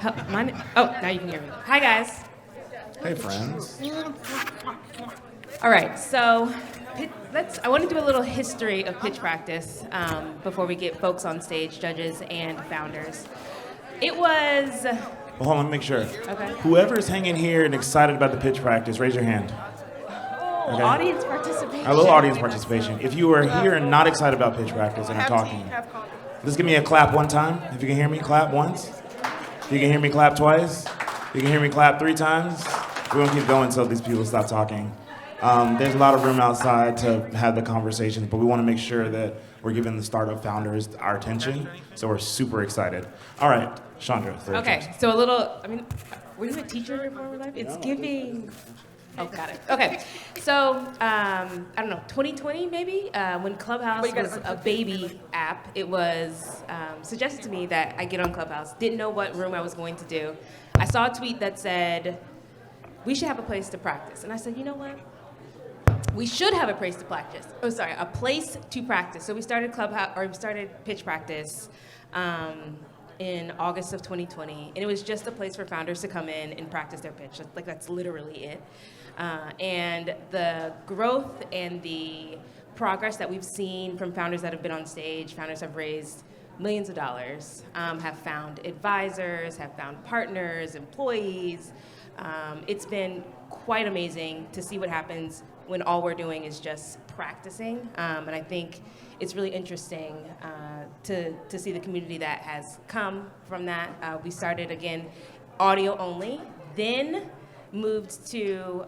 Now you can hear me. Hi, guys. Hey, friends. All right, so I want to do a little history of pitch practice before we get folks on stage, judges and founders. It was... Well, hold on, let me make sure. Okay. Whoever's hanging here and excited about the pitch practice, raise your hand. Okay. Audience participation. A little audience participation. If you are here and not excited about pitch practice and are talking, just give me a clap one time. If you can hear me, clap once. If you can hear me, clap twice. If you can hear me, clap 3 times. We're gonna keep going until these people stop talking. There's a lot of room outside to have the conversations, but we want to make sure that we're giving the startup founders our attention, so we're super excited. All right, Shondra. Okay, so were you a teacher in your former life? It's giving... Oh, got it. Okay, so, I don't know, 2020 maybe? When Clubhouse was a baby app, it was suggested to me that I get on Clubhouse. Didn't know what room I was going to do. I saw a tweet that said, we should have a place to practice. And I said, you know what? We should have a place to practice. A place to practice. So we started pitch practice in August of 2020, and it was just a place for founders to come in and practice their pitch. Like, that's literally it. And the growth and the progress that we've seen from founders that have been on stage, founders have raised millions of dollars, have found advisors, have found partners, employees. It's been quite amazing to see what happens when all we're doing is just practicing. And I think it's really interesting to see the community that has come from that. We started, again, audio only, then moved to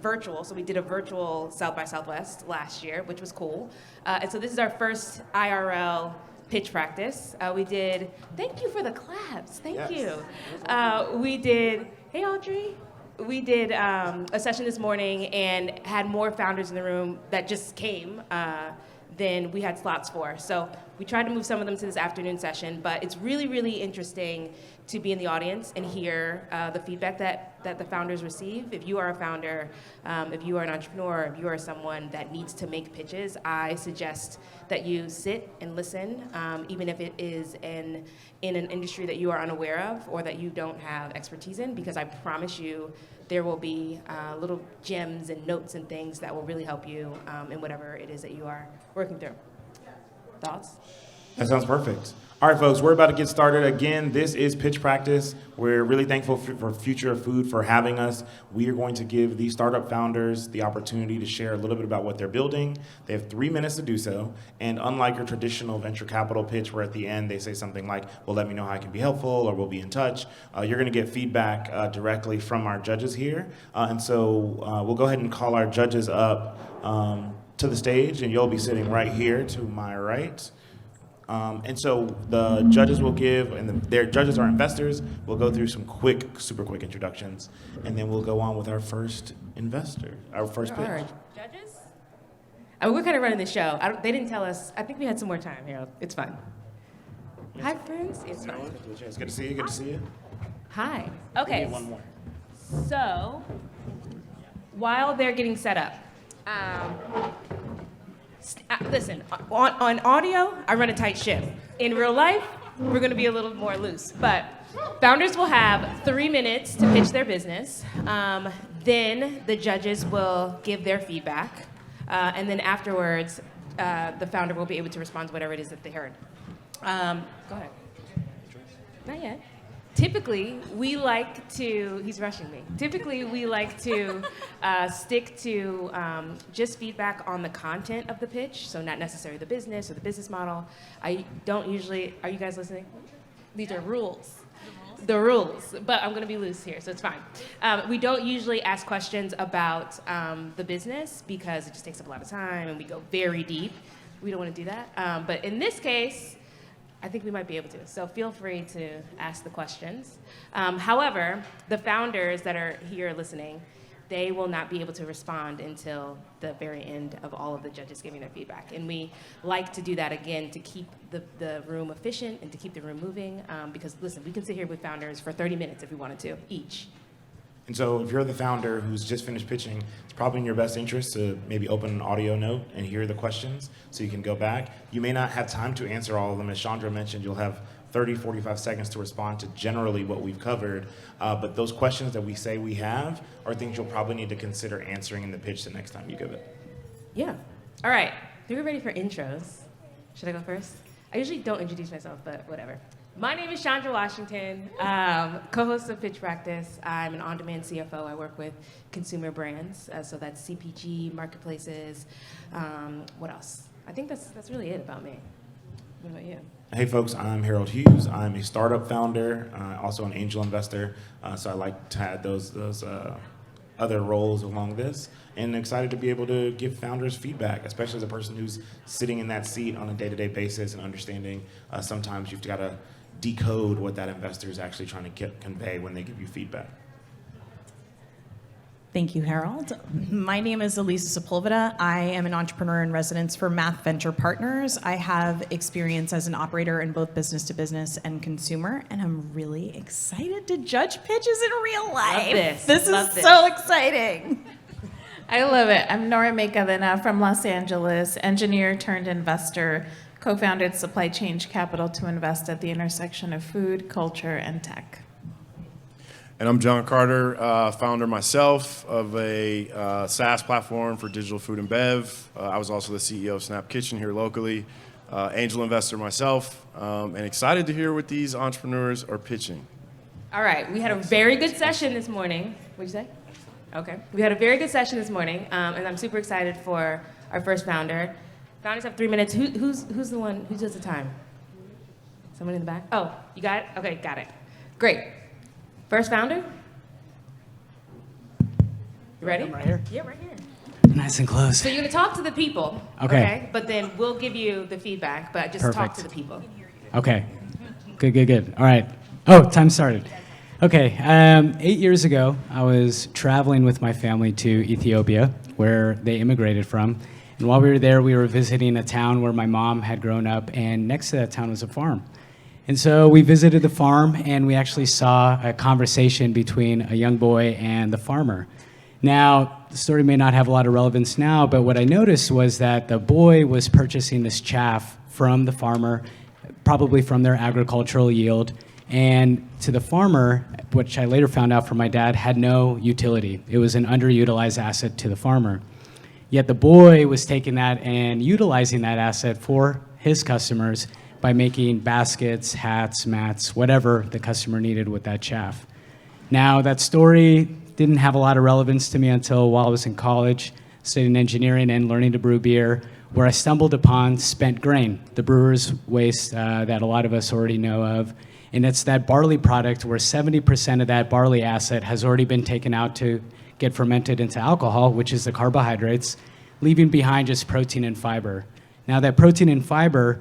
virtual. So we did a virtual South by Southwest last year, which was cool. And so this is our first IRL pitch practice. Thank you for the claps, thank you. We did, hey Audrey. We did a session this morning and had more founders in the room that just came than we had slots for. So we tried to move some of them to this afternoon session, but it's really, really interesting to be in the audience and hear the feedback that the founders receive. If you are a founder, if you are an entrepreneur, if you are someone that needs to make pitches, I suggest that you sit and listen, even if it is in an industry that you are unaware of or that you don't have expertise in, because I promise you there will be little gems and notes and things that will really help you in whatever it is that you are working through. Thoughts? That sounds perfect. All right, folks, we're about to get started. Again, this is Pitch Practice. We're really thankful for Future of Food for having us. We are going to give these startup founders the opportunity to share a little bit about what they're building. They have 3 minutes to do so. And unlike your traditional venture capital pitch, where at the end they say something like, well, let me know how I can be helpful, or we'll be in touch, you're going to get feedback directly from our judges here. And so we'll go ahead and call our judges up to the stage, and you'll be sitting right here to my right. And so the judges will give, and their judges are investors. We'll go through some super quick introductions, and then we'll go on with our first investor, our first pitch. Judges? We're kind of running the show. They didn't tell us. I think we had some more time here. It's fine. Hi, friends. It's fine. It's good to see you. Good to see you. Hi. Okay. We need one more. So, while they're getting set up, listen, on audio, I run a tight ship. In real life, we're going to be a little more loose. But founders will have 3 minutes to pitch their business. Then the judges will give their feedback. And then afterwards, the founder will be able to respond to whatever it is that they heard. Go ahead. Not yet. Typically, we like to, he's rushing me. Typically, we like to stick to just feedback on the content of the pitch, so not necessarily the business or the business model. I don't usually, are you guys listening? These are rules. The rules, but I'm gonna be loose here, so it's fine. We don't usually ask questions about the business because it just takes up a lot of time and we go very deep. We don't wanna do that. But in this case, I think we might be able to. So feel free to ask the questions. However, the founders that are here listening, they will not be able to respond until the very end of all of the judges giving their feedback. And we like to do that again to keep the room efficient and to keep the room moving. Because listen, we can sit here with founders for 30 minutes if we wanted to, each. And so if you're the founder who's just finished pitching, it's probably in your best interest to maybe open an audio note and hear the questions so you can go back. You may not have time to answer all of them. As Shondra mentioned, you'll have 30, 45 seconds to respond to generally what we've covered. But those questions that we say we have are things you'll probably need to consider answering in the pitch the next time you give it. Yeah. All right. We're ready for intros. Should I go first? I usually don't introduce myself, but whatever. My name is Shondra Washington, co-host of Pitch Practice. I'm an on-demand CFO. I work with consumer brands, so that's CPG, marketplaces. What else? I think that's really it about me. What about you? Hey folks, I'm Harold Hughes. I'm a startup founder, also an angel investor. So I like to add those other roles along this, and excited to be able to give founders feedback, especially as a person who's sitting in that seat on a day-to-day basis and understanding sometimes you've got to decode what that investor is actually trying to convey when they give you feedback. Thank you, Harold. My name is Elisa Sepulveda. I am an entrepreneur in residence for Math Venture Partners. I have experience as an operator in both business to business and consumer, and I'm really excited to judge pitches in real life. This is so exciting. I love it. I'm Nora Makavina from Los Angeles, engineer turned investor, co-founded Supply Chain Capital to invest at the intersection of food, culture, and tech. And I'm John Carter, founder myself of a SaaS platform for digital food and bev. I was also the CEO of Snap Kitchen here locally, angel investor myself, and excited to hear what these entrepreneurs are pitching. All right, we had a very good session this morning. What'd you say? Okay. We had a very good session this morning, and I'm super excited for our first founder. Founders have 3 minutes. Who's the one, who does the time? Someone in the back? Oh, you got it? Okay, got it. Great. First founder? You ready? I'm right here. Yeah, right here. Nice and close. So you're gonna talk to the people, Okay. But then we'll give you the feedback, but just talk Perfect. to the people. Okay. Good. All right. Oh, time started. Okay. 8 years ago, I was traveling with my family to Ethiopia, where they immigrated from. And while we were there, we were visiting a town where my mom had grown up, and next to that town was a farm. And so we visited the farm, and we actually saw a conversation between a young boy and the farmer. Now, the story may not have a lot of relevance now, but what I noticed was that the boy was purchasing this chaff from the farmer, probably from their agricultural yield, and to the farmer, which I later found out from my dad, had no utility. It was an underutilized asset to the farmer. Yet the boy was taking that and utilizing that asset for his customers by making baskets, hats, mats, whatever the customer needed with that chaff. Now, that story didn't have a lot of relevance to me until while I was in college, studying engineering and learning to brew beer, where I stumbled upon spent grain, the brewer's waste that a lot of us already know of. And it's that barley product where 70% of that barley asset has already been taken out to get fermented into alcohol, which is the carbohydrates, leaving behind just protein and fiber. Now, that protein and fiber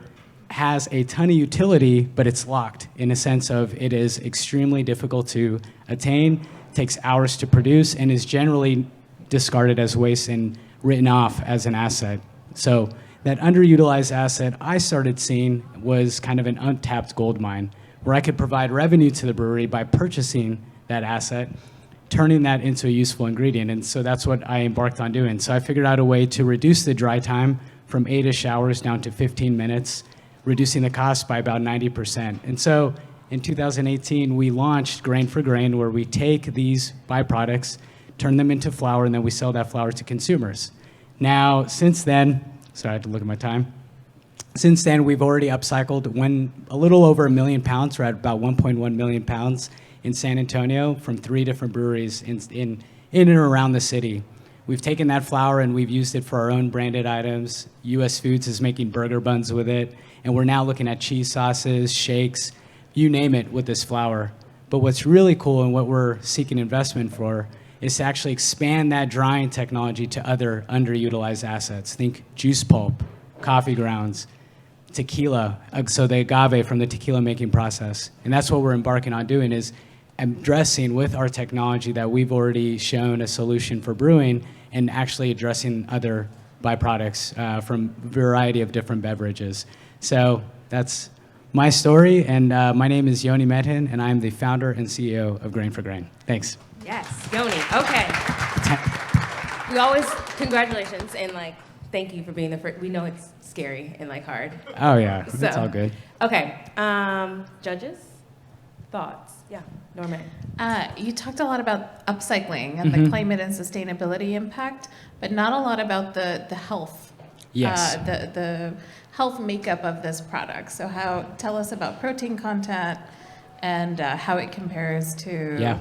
has a ton of utility, but it's locked in a sense of it is extremely difficult to attain, takes hours to produce, and is generally discarded as waste and written off as an asset. So that underutilized asset I started seeing was kind of an untapped gold mine, where I could provide revenue to the brewery by purchasing that asset, turning that into a useful ingredient. And so that's what I embarked on doing. So I figured out a way to reduce the dry time from 8-ish hours down to 15 minutes, reducing the cost by about 90%. And so in 2018, we launched Grain for Grain, where we take these byproducts, turn them into flour, and then we sell that flour to consumers. Now, since then, sorry, I had to look at my time. Since then, we've already upcycled a little over 1 million pounds. We're at about 1.1 million pounds in San Antonio from 3 different breweries in and around the city. We've taken that flour and we've used it for our own branded items. US Foods is making burger buns with it. And we're now looking at cheese sauces, shakes, you name it with this flour. But what's really cool and what we're seeking investment for is to actually expand that drying technology to other underutilized assets. Think juice pulp, coffee grounds, tequila, so the agave from the tequila making process. And that's what we're embarking on doing, is addressing with our technology that we've already shown a solution for brewing and actually addressing other byproducts from a variety of different beverages. So that's my story, and my name is Yoni Medhin, and I'm the founder and CEO of Grain for Grain. Thanks. Yes, Yoni. Okay. We always, congratulations, and thank you for being the first. We know it's scary and like hard. Oh yeah, So- it's all good. Okay, judges, thoughts? Yeah, Norman. You talked a lot about upcycling and the climate and sustainability impact, but not a lot about the health. Yes. The health makeup of this product. So tell us about protein content and how it compares to Yeah.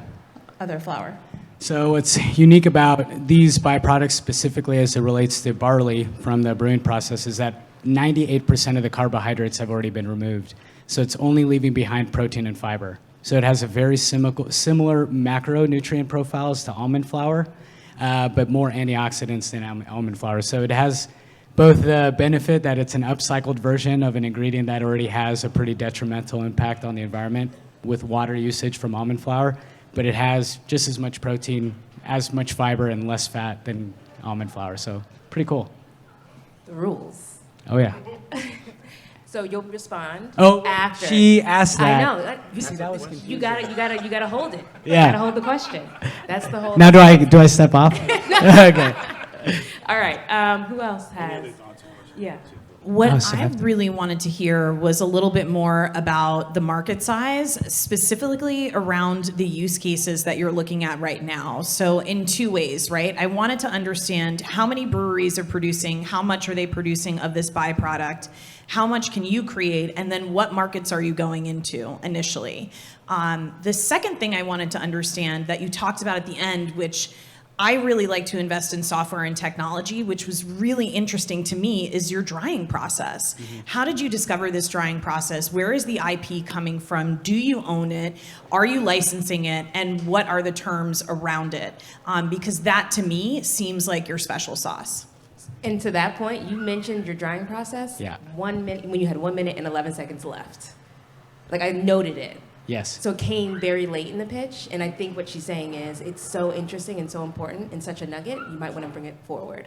other flour. So what's unique about these byproducts specifically as it relates to barley from the brewing process is that 98% of the carbohydrates have already been removed. So it's only leaving behind protein and fiber. So it has a very similar macronutrient profiles to almond flour, but more antioxidants than almond flour. So it has both the benefit that it's an upcycled version of an ingredient that already has a pretty detrimental impact on the environment with water usage from almond flour, but it has just as much protein, as much fiber, and less fat than almond flour. So pretty cool. The rules. Oh yeah. So you'll respond Oh, after. she asked that. I know. You, See, that was you gotta hold it. Yeah. You gotta hold the question. That's the whole. Now do I step off? Okay. All right. Who else has? Yeah. What Oh, so I hefty. really wanted to hear was a little bit more about the market size, specifically around the use cases that you're looking at right now. So in two ways, right? I wanted to understand how many breweries are producing, how much are they producing of this byproduct, how much can you create, and then what markets are you going into initially? The second thing I wanted to understand that you talked about at the end, which I really like to invest in software and technology, which was really interesting to me, is your drying process. How did you discover this drying process? Where is the IP coming from? Do you own it? Are you licensing it? And what are the terms around it? Because that, to me, seems like your special sauce. And to that point, you mentioned your drying process. Yeah. 1 minute when you had 1 minute and 11 seconds left. Like I noted it. Yes. So it came very late in the pitch, and I think what she's saying is it's so interesting and so important and such a nugget, you might want to bring it forward.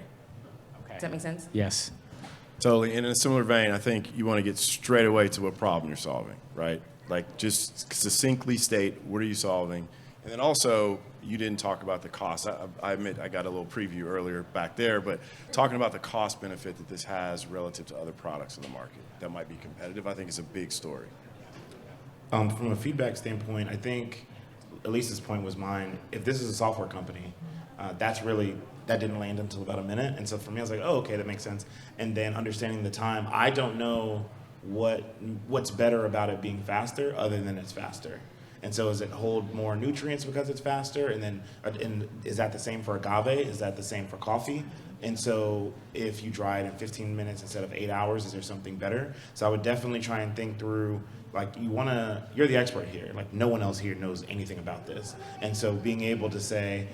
Does that make sense? Yes. Totally. And in a similar vein, I think you want to get straight away to what problem you're solving, right? Like just succinctly state, what are you solving? And then also, you didn't talk about the cost. I admit I got a little preview earlier back there, but talking about the cost benefit that this has relative to other products in the market that might be competitive, I think is a big story. From a feedback standpoint, I think Elise's point was mine. If this is a software company, that didn't land until about a minute. And so for me, I was like, oh, okay, that makes sense. And then understanding the time, I don't know what's better about it being faster other than it's faster. And so does it hold more nutrients because it's faster? And then is that the same for agave? Is that the same for coffee? And so if you dry it in 15 minutes instead of 8 hours, is there something better? So I would definitely try and think through, like, you're the expert here. Like, no one else here knows anything about this. And so being able to say,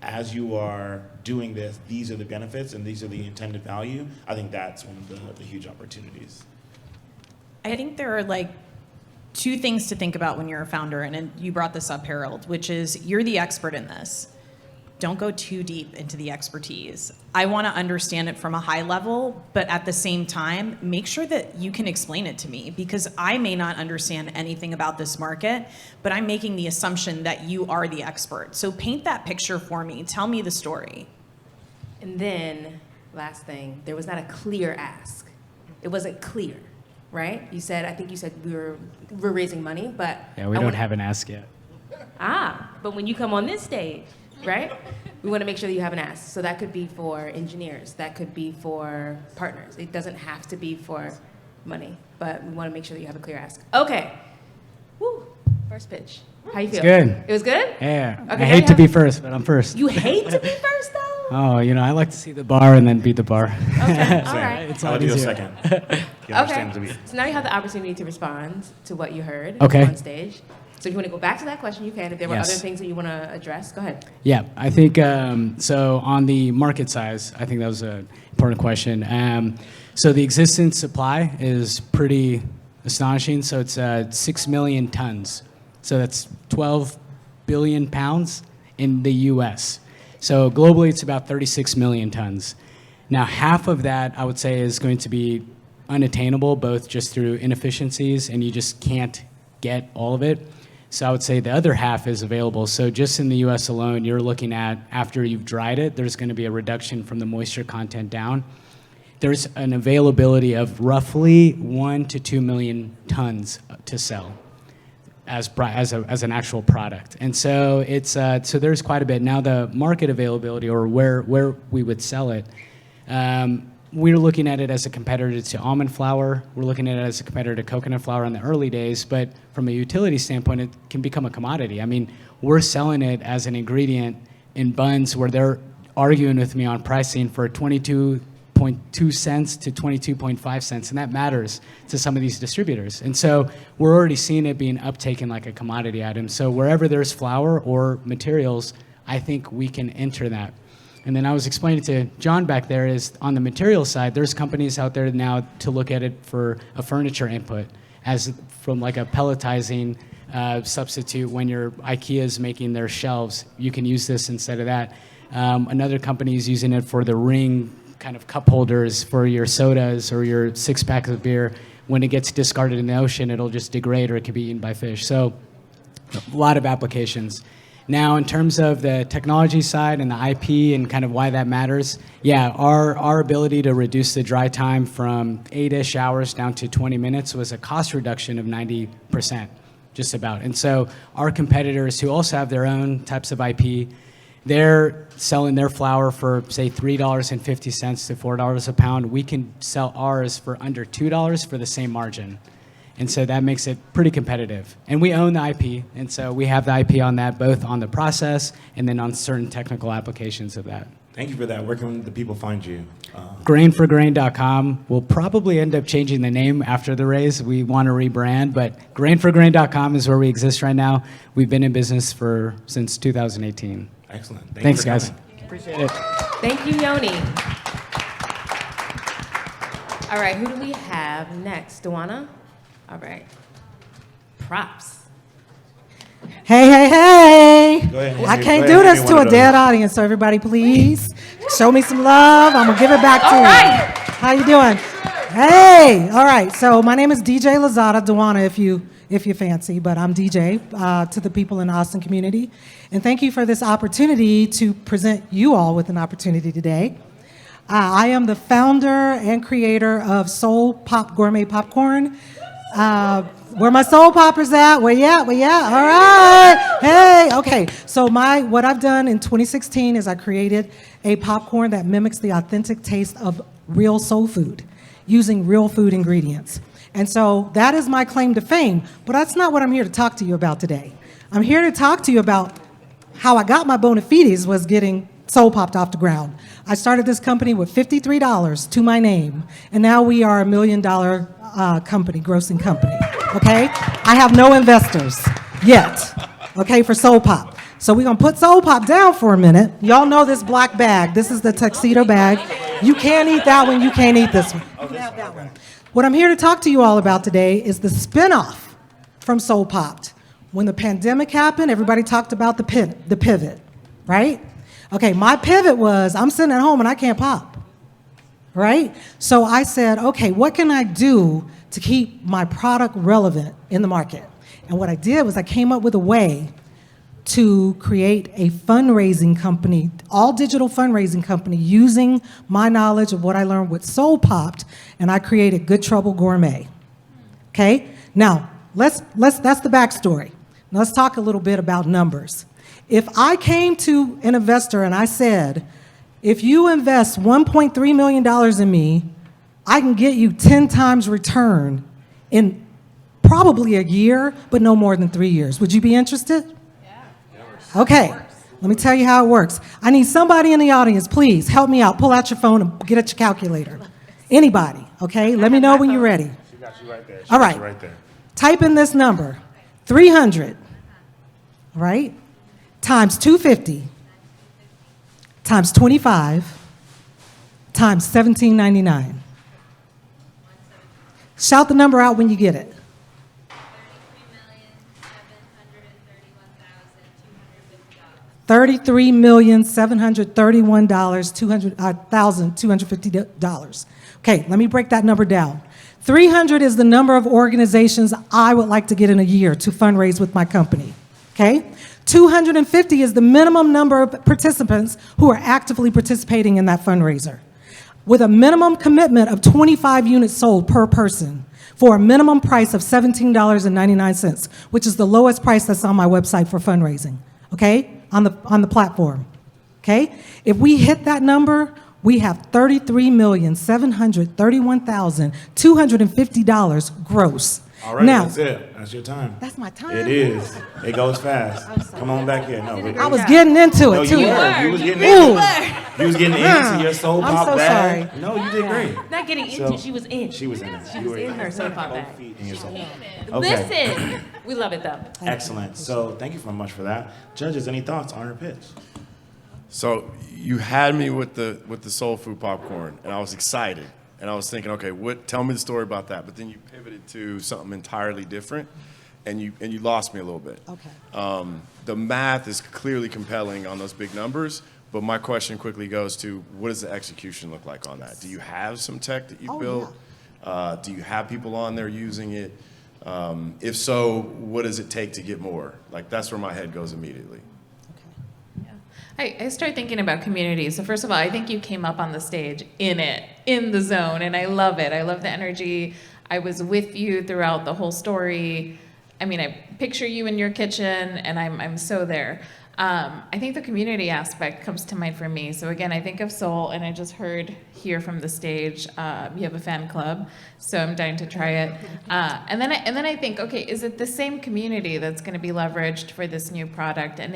as you are doing this, these are the benefits and these are the intended value, I think that's one of the huge opportunities. I think there are like two things to think about when you're a founder, and you brought this up, Harold, which is you're the expert in this. Don't go too deep into the expertise. I want to understand it from a high level, but at the same time, make sure that you can explain it to me, because I may not understand anything about this market, but I'm making the assumption that you are the expert. So paint that picture for me. Tell me the story. And then, last thing, there was not a clear ask. It wasn't clear, right? I think you said we're raising money, but Yeah, we don't have an ask yet. But when you come on this stage, right? We want to make sure that you have an ask. So that could be for engineers. That could be for partners. It doesn't have to be for money, but we want to make sure that you have a clear ask. Okay. Woo. First pitch. How you feel? good. It was good? Yeah. Okay, I now hate you to be have- first, but I'm first. You hate to be first, though? Oh, I like to see the bar and then beat the bar. Okay. All right. It's I'll not let you go easier. second. You understand to Okay. me. So now you have the opportunity to respond to what you heard Okay. on stage. So if you want to go back to that question, you can. If there were Yes. other things that you want to address, go ahead. Yeah, I think so. On the market size, I think that was an important question. So the existing supply is pretty astonishing. So it's 6 million tons. So that's 12 billion pounds in the U.S. So globally, it's about 36 million tons. Now, half of that, I would say, is going to be unattainable, both just through inefficiencies, and you just can't get all of it. So I would say the other half is available. So just in the US alone, you're looking at, after you've dried it, there's going to be a reduction from the moisture content down there's an availability of roughly 1 to 2 million tons to sell as an actual product. And so it's so there's quite a bit. Now the market availability, or where we would sell it, we're looking at it as a competitor to almond flour. We're looking at it as a competitor to coconut flour in the early days, but from a utility standpoint, it can become a commodity. I mean, we're selling it as an ingredient in buns where they're arguing with me on pricing for 22.2 cents to 22.5 cents, and that matters to some of these distributors. And so we're already seeing it being uptaken like a commodity item. So wherever there's flour or materials, I think we can enter that. And then I was explaining to John back there is on the material side, there's companies out there now to look at it for a furniture input as from like a pelletizing substitute when your IKEA is making their shelves. You can use this instead of that. Another company is using it for the ring kind of cup holders for your sodas or your 6-pack of beer. When it gets discarded in the ocean, it'll just degrade or it could be eaten by fish. So a lot of applications. Now, in terms of the technology side and the IP and kind of why that matters, yeah, our ability to reduce the dry time from 8-ish hours down to 20 minutes was a cost reduction of 90%, just about. And so our competitors who also have their own types of IP, they're selling their flour for, say, $3.50 to $4 a pound. We can sell ours for under $2 for the same margin. And so that makes it pretty competitive. And we own the IP, and so we have the IP on that, both on the process and then on certain technical applications of that. Thank you for that. Where can the people find you? Grainforgrain.com. We'll probably end up changing the name after the raise. We want to rebrand, but grainforgrain.com is where we exist right now. We've been in business since 2018. Excellent. Thanks, guys. Appreciate it. Thank you, Yoni. All right, who do we have next? Duana? All right. Props. Hey, hey, hey. Go ahead. I can't do this to a dead audience, so everybody please show me some love. I'm going to give it back to you. Right. How you doing? Hey. All right. So my name is DJ Lazada, Duana if you fancy, but I'm DJ to the people in the Austin community. And thank you for this opportunity to present you all with an opportunity today. I am the founder and creator of Soul Pop Gourmet Popcorn. Where my soul poppers at? Where you at? Where you at? All right. Hey. Okay. So what I've done in 2016 is I created a popcorn that mimics the authentic taste of real soul food using real food ingredients. And so that is my claim to fame. But that's not what I'm here to talk to you about today. I'm here to talk to you about how I got my bona fides was getting soul popped off the ground. I started this company with $53 to my name, and now we are $1 million company, grossing company, okay? I have no investors yet, okay, for Soul Pop. So we're gonna put Soul Pop down for a minute. Y'all know this black bag. This is the tuxedo bag. You can't eat that one, you can't eat this one. You can have that one. What I'm here to talk to you all about today is the spinoff from Soul Popped. When the pandemic happened, everybody talked about the pivot, right? Okay, my pivot was I'm sitting at home and I can't pop, right? So I said, okay, what can I do to keep my product relevant in the market? And what I did was I came up with a way to create a fundraising company, all digital fundraising company, using my knowledge of what I learned with Soul Popped, and I created Good Trouble Gourmet. Okay? Now, that's the backstory. Now let's talk a little bit about numbers. If I came to an investor and I said, if you invest $1.3 million in me, I can get you 10 times return in probably a year, but no more than 3 years. Would you be interested? Yeah. Okay, let me tell you how it works. I need somebody in the audience, please help me out. Pull out your phone and get at your calculator. Anybody, okay? Let me know when you're ready. She got you right there. All right. Right there. Type in this number, 300, right? Times 250, times 25, times $17.99. Shout the number out when you get it. $33,731,250. Okay, let me break that number down. 300 is the number of organizations I would like to get in a year to fundraise with my company. Okay? 250 is the minimum number of participants who are actively participating in that fundraiser. with a minimum commitment of 25 units sold per person for a minimum price of $17.99, which is the lowest price that's on my website for fundraising, okay, on the platform, okay? If we hit that number, we have $33,731,250 gross. All right, Now, that's it. That's your time. that's my time. It is. It goes fast. Come on back here. No, I was getting into no, it, you too. were. You was getting Ooh. into it. You was getting into your soul I'm pop so bag. sorry. No, you did great. Not getting So- into, she was in. She was in it. She You was were in her soul pop both bag. feet in your soul. Okay. Listen, we love it though. Excellent. So thank you so much for that. Judges, any thoughts on her pitch? So you had me with the soul food popcorn, and I was excited, and I was thinking, okay, tell me the story about that. But then you pivoted to something entirely different, and you lost me a little bit. Okay. The math is clearly compelling on those big numbers, but my question quickly goes to, what does the execution look like on that? Do you have some tech that you Oh, built? Do you have people on there using it? If so, what does it take to get more? Like, that's where my head goes immediately. I start thinking about community. So first of all, I think you came up on the stage in the zone, and I love it. I love the energy. I was with you throughout the whole story. I mean, I picture you in your kitchen, and I'm so there. I think the community aspect comes to mind for me. So again, I think of Soul, and I just heard here from the stage, you have a fan club, so I'm dying to try it. And then I think, okay, is it the same community that's going to be leveraged for this new product? And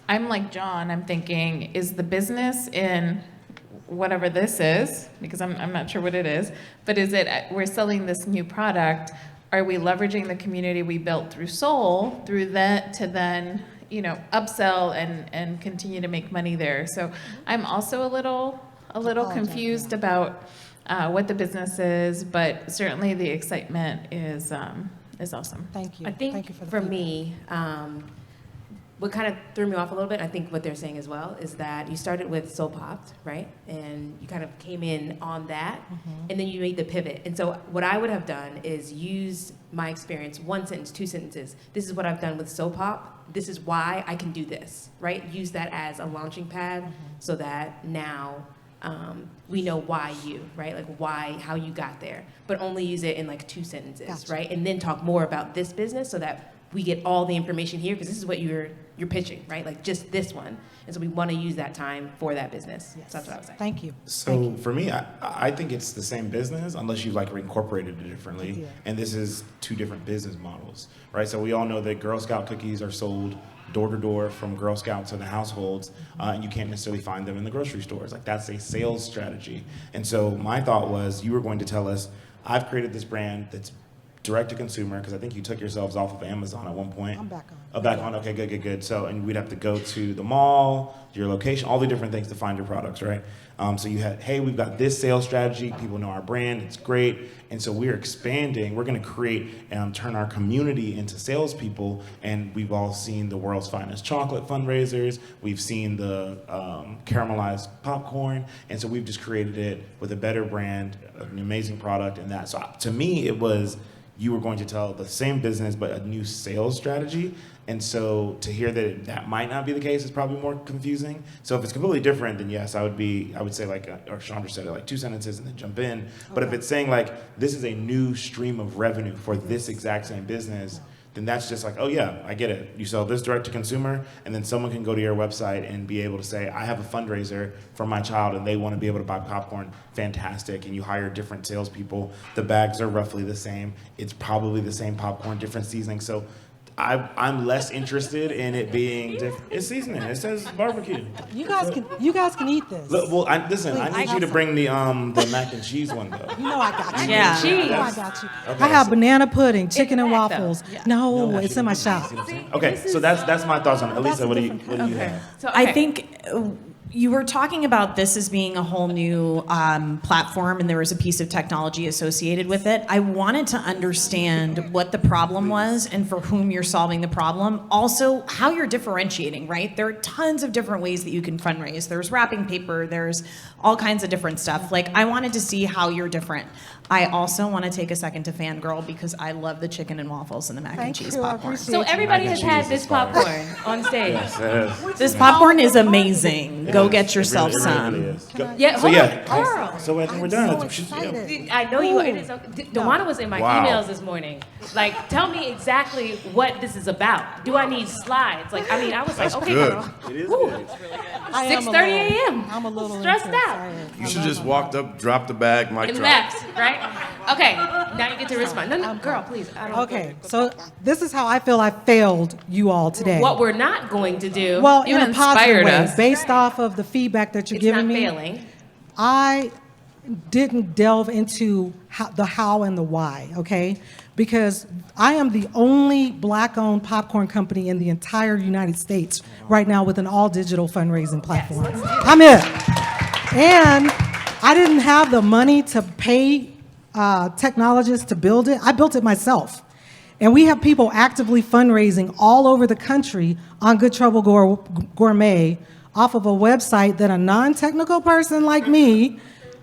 I'm like John, I'm thinking, is the business in whatever this is, because I'm not sure what it is, but is it, we're selling this new product, are we leveraging the community we built through Soul, through that to then, upsell and continue to make money there? So I'm also a little confused about what the business is, but certainly the excitement is awesome. Thank you. I think Thank you for the for feedback. me, what kind of threw me off a little bit, I think what they're saying as well, is that you started with Soul Popped, right? And you kind of came in on that, and then you made the pivot. And so what I would have done is use my experience, one sentence, two sentences. This is what I've done with Soul Pop. This is why I can do this, right? Use that as a launching pad so that now we know why you, right? Like how you got there. But only use it in like two sentences, Gotcha. right? And then talk more about this business so that we get all the information here, because this is what you're pitching, right? Like just this one. And so we want to use that time for that business. Yes. So that's what I was saying. Thank you. So for me, I think it's the same business unless you've like incorporated it differently. Yeah. And this is two different business models, right? So we all know that Girl Scout cookies are sold door to door from Girl Scouts to the households, and you can't necessarily find them in the grocery stores. Like that's a sales strategy. And so my thought was you were going to tell us, I've created this brand that's direct to consumer, because I think you took yourselves off of Amazon at one point. I'm back on. Oh, back on. Okay, good. So, and we'd have to go to the mall, your location, all the different things to find your products, right? So you had, hey, we've got this sales strategy. People know our brand. It's great. And so we're expanding. We're going to create and turn our community into salespeople. And we've all seen the world's finest chocolate fundraisers. We've seen the caramelized popcorn. And so we've just created it with a better brand, an amazing product, and that. So to me, it was, you were going to tell the same business, but a new sales strategy. And so to hear that that might not be the case is probably more confusing. So if it's completely different, then yes, I would say like, or Shondra said it, like two sentences and then jump in. But if it's saying like, this is a new stream of revenue for this exact same business, then that's just like, oh yeah, I get it. You sell this direct to consumer, and then someone can go to your website and be able to say, I have a fundraiser for my child and they want to be able to buy popcorn. Fantastic. And you hire different salespeople. The bags are roughly the same. It's probably the same popcorn, different seasoning. So I'm less interested in it being different. It's seasoning. It says barbecue. You guys can eat this. Look, well, listen, I Please, need I you to got bring the mac and cheese one though. You know I got you. Yeah. You know I got you. Okay, I have so- banana pudding, chicken and back, though. waffles. Yeah. No, it's in my shop. Okay, so that's my thoughts on it. Elisa, a what do you different have? So I think you were talking about this as being a whole new platform, and there was a piece of technology associated with it. I wanted to understand what the problem was and for whom you're solving the problem. Also, how you're differentiating, right? There are tons of different ways that you can fundraise. There's wrapping paper, there's all kinds of different stuff. Like, I wanted to see how you're different. I also want to take a second to fangirl because I love the chicken and waffles and the mac and Thank cheese you, I popcorn. appreciate So you. everybody Mac has and had cheese this is fire. popcorn on stage. Yes. This popcorn is amazing. Go get yourself It really some. is. Go- Yeah, so hold yeah. on, girl. So I think we're I'm done. so She's- excited. I know you are. It is. Ooh. Dewana was in my Wow. emails this morning. Like, tell me exactly what this is about. Do I need slides? Like, I mean, I was like, okay, good. girl. It is Whew. good. I am a 6:30 little- a.m. I'm a little stressed intense. out. You should just walked up, dropped the bag, mic And drop. left, right? Okay, now you get to respond. No, girl, please. I don't. Okay, so this is how I feel I failed you all today. What we're not going to do. Well, You in a positive inspired way, us. based off of the feedback that you're it's giving not me. failing. I didn't delve into the how and the why, okay? Because I am the only black-owned popcorn company in the entire United States right now with an all-digital fundraising platform. I'm it. And I didn't have the money to pay technologists to build it. I built it myself. And we have people actively fundraising all over the country on Good Trouble Gourmet off of a website that a non-technical person like me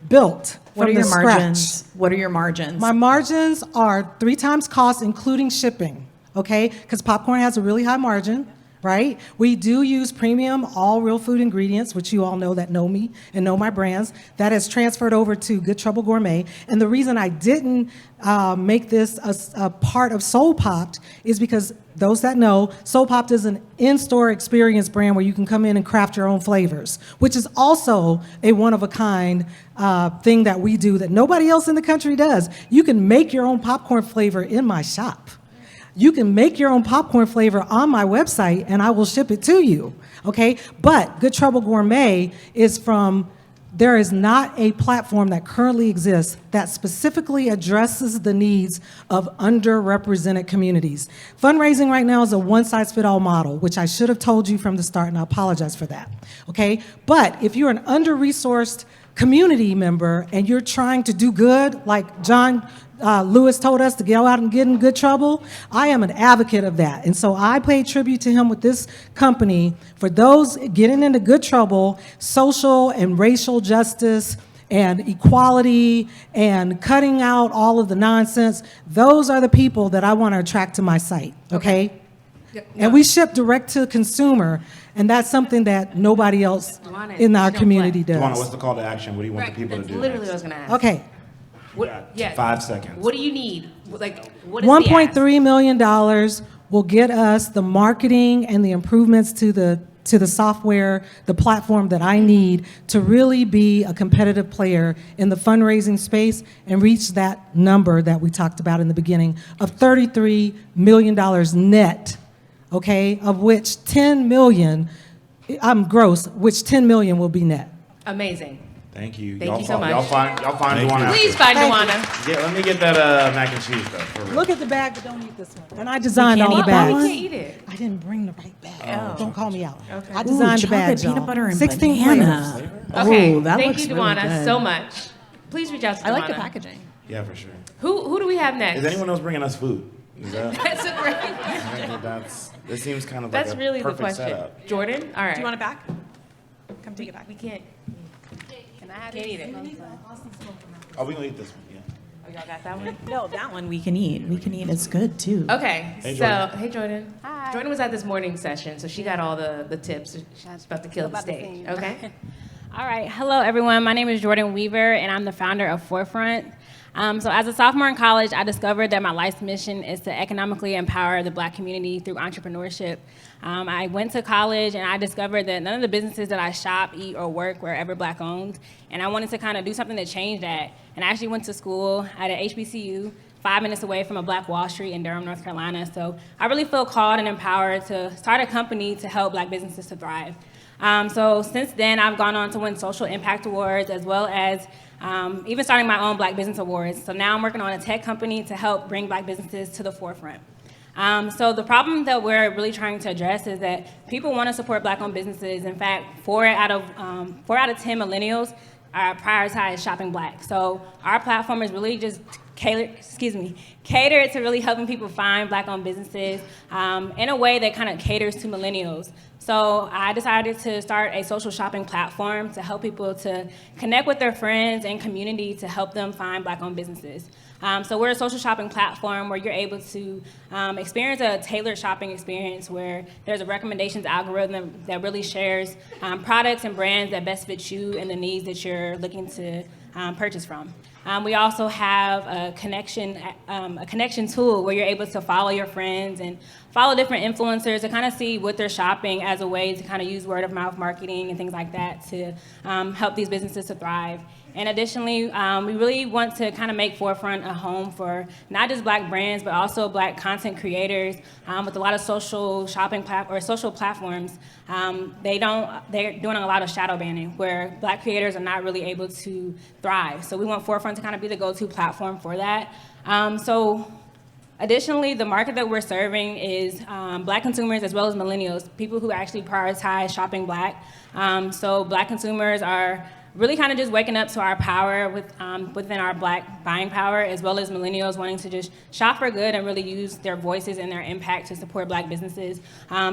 built What from are the your scratch. margins? What are your margins? My margins are 3 times cost, including shipping, okay? Because popcorn has a really high margin, right? We do use premium, all real food ingredients, which you all know that know me and know my brands. That has transferred over to Good Trouble Gourmet. And the reason I didn't make this a part of Soul Popped is because those that know, Soul Popped is an in-store experience brand where you can come in and craft your own flavors, which is also a one-of-a-kind thing that we do that nobody else in the country does. You can make your own popcorn flavor in my shop. You can make your own popcorn flavor on my website and I will ship it to you, okay? But Good Trouble Gourmet is there is not a platform that currently exists that specifically addresses the needs of underrepresented communities. Fundraising right now is a one-size-fits-all model, which I should have told you from the start, and I apologize for that, okay? But if you're an under-resourced community member and you're trying to do good, like John Lewis told us to go out and get in good trouble, I am an advocate of that. And so I pay tribute to him with this company for those getting into good trouble, social and racial justice and equality and cutting out all of the nonsense. Those are the people that I want to attract to my site, okay? And we ship direct to consumer, and that's something that nobody else in our community does. Duana, what's the call to action? What do you want the people to That's do? literally what I was going to ask. Okay. What, yeah. 5 seconds. What do you need? Like, what is the ask? $1.3 million will get us the marketing and the improvements to the software, the platform that I need to really be a competitive player in the fundraising space and reach that number that we talked about in the beginning of $33 million net, okay, of which 10 million, gross, which 10 million will be net. Amazing. Thank you. Thank you so much. Y'all find Thank Duana. you. Please find Thank Dewana. Yeah, let me get that mac and cheese though. For real. Look at the bag, but don't eat this one. And I designed all the eat that bags. Why one? we can't eat it? I didn't bring the right bag. Don't call me out. Okay. I designed the chocolate, bags, peanut y'all. butter, and 16 banana. flavors. Okay. Ooh, that Thank looks you, really Dewana, good. so much. Please reach out to Dewana. I like the packaging. Yeah, for sure. Who do we have next? Is anyone else bringing us food? Is that? That's a great. I think this seems kind of That's like a really the perfect question. setup. Jordan, all right. Do you want it back? Come take it back. We can't. Can I have can't eat it? Oh, we gonna eat this one. Yeah. Oh, y'all got that one? No, that one we can eat. We can eat. It's good too. Okay. Hey, so, Jordan. hey, Jordan. Hi. Jordan was at this morning session, so she got all the tips. She's about to kill the About the stage. scene. Okay. All right. Hello, everyone. My name is Jordan Weaver, and I'm the founder of Forefront. So as a sophomore in college, I discovered that my life's mission is to economically empower the Black community through entrepreneurship. I went to college, and I discovered that none of the businesses that I shop, eat, or work were ever Black owned, and I wanted to kind of do something to change that. And I actually went to school at an HBCU, 5 minutes away from a Black Wall Street in Durham, North Carolina. So I really feel called and empowered to start a company to help Black businesses to thrive. So since then, I've gone on to win Social Impact Awards, as well as even starting my own Black Business Awards. So now I'm working on a tech company to help bring Black businesses to the forefront. So the problem that we're really trying to address is that people want to support Black-owned businesses. In fact, 4 out of 10 millennials prioritize shopping Black. So our platform is really just catered to really helping people find Black-owned businesses in a way that kind of caters to millennials. So I decided to start a social shopping platform to help people to connect with their friends and community to help them find Black-owned businesses. So we're a social shopping platform where you're able to experience a tailored shopping experience where there's a recommendations algorithm that really shares products and brands that best fit you and the needs that you're looking to purchase from. We also have a connection tool where you're able to follow your friends and follow different influencers to kind of see what they're shopping as a way to kind of use word of mouth marketing and things like that to help these businesses to thrive. And additionally, we really want to kind of make Forefront a home for not just Black brands, but also Black content creators with a lot of social shopping social platforms. They're doing a lot of shadow banning where Black creators are not really able to thrive. So we want Forefront to kind of be the go-to platform for that. Additionally, the market that we're serving is Black consumers as well as millennials, people who actually prioritize shopping Black. So Black consumers are really kind of just waking up to our power within our Black buying power, as well as millennials wanting to just shop for good and really use their voices and their impact to support Black businesses.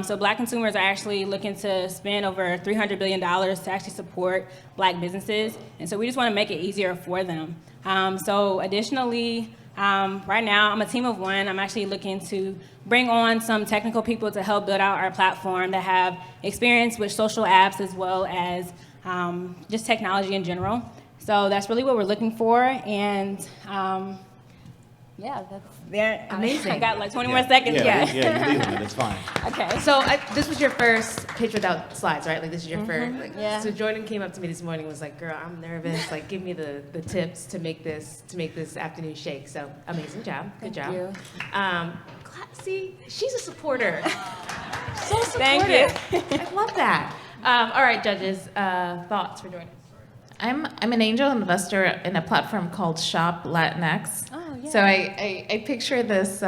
So Black consumers are actually looking to spend over $300 billion to actually support Black businesses. And so we just want to make it easier for them. So additionally, right now, I'm a team of one. I'm actually looking to bring on some technical people to help build out our platform that have experience with social apps as well as just technology in general. So that's really what we're looking for. And yeah, that's there. Amazing. I got like 20 more seconds. Yeah, you're leaving it. It's fine. Okay. So this was your first pitch without slides, right? Like this is your first. Like, Yeah. So Jordan came up to me this morning and was like, "Girl, I'm nervous. Like, give me the tips to make this afternoon shake." So amazing job. Good job. Thank you. See, she's a supporter. So supportive. Thank you. I love that. All right, judges. Thoughts for Jordan? I'm an angel investor in a platform called Shop Latinx. Oh, yeah. So I picture this,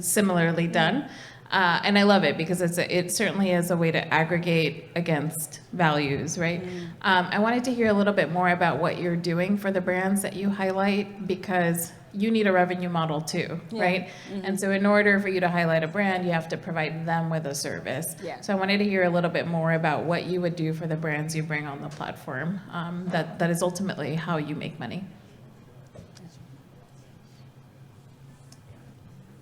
similarly done, and I love it because it certainly is a way to aggregate against values, right? I wanted to hear a little bit more about what you're doing for the brands that you highlight because you need a revenue model too, right? And so in order for you to highlight a brand, you have to provide them with a service. Yeah. So I wanted to hear a little bit more about what you would do for the brands you bring on the platform. That is ultimately how you make money.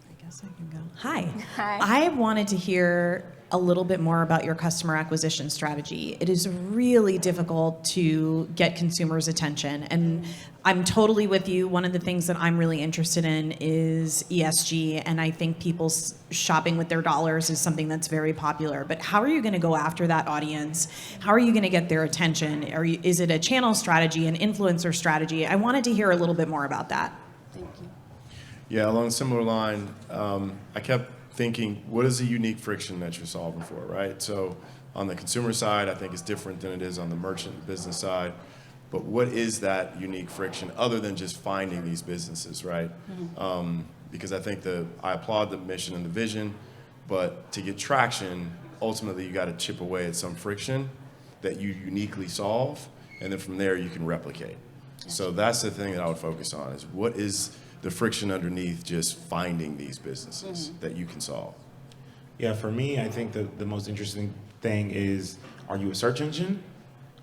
I guess I can go. Hi. Hi. I wanted to hear a little bit more about your customer acquisition strategy. It is really difficult to get consumers' attention, and I'm totally with you. One of the things that I'm really interested in is ESG, and I think people shopping with their dollars is something that's very popular. But how are you going to go after that audience? How are you going to get their attention? Is it a channel strategy, an influencer strategy? I wanted to hear a little bit more about that. Thank you. Yeah, along a similar line, I kept thinking, what is the unique friction that you're solving for, right? So on the consumer side, I think it's different than it is on the merchant business side. But what is that unique friction other than just finding these businesses, right? Because I think I applaud the mission and the vision, but to get traction, ultimately you got to chip away at some friction that you uniquely solve, and then from there you can replicate. So that's the thing that I would focus on is what is the friction underneath just finding these businesses that you can solve. Yeah, for me, I think the most interesting thing is, are you a search engine?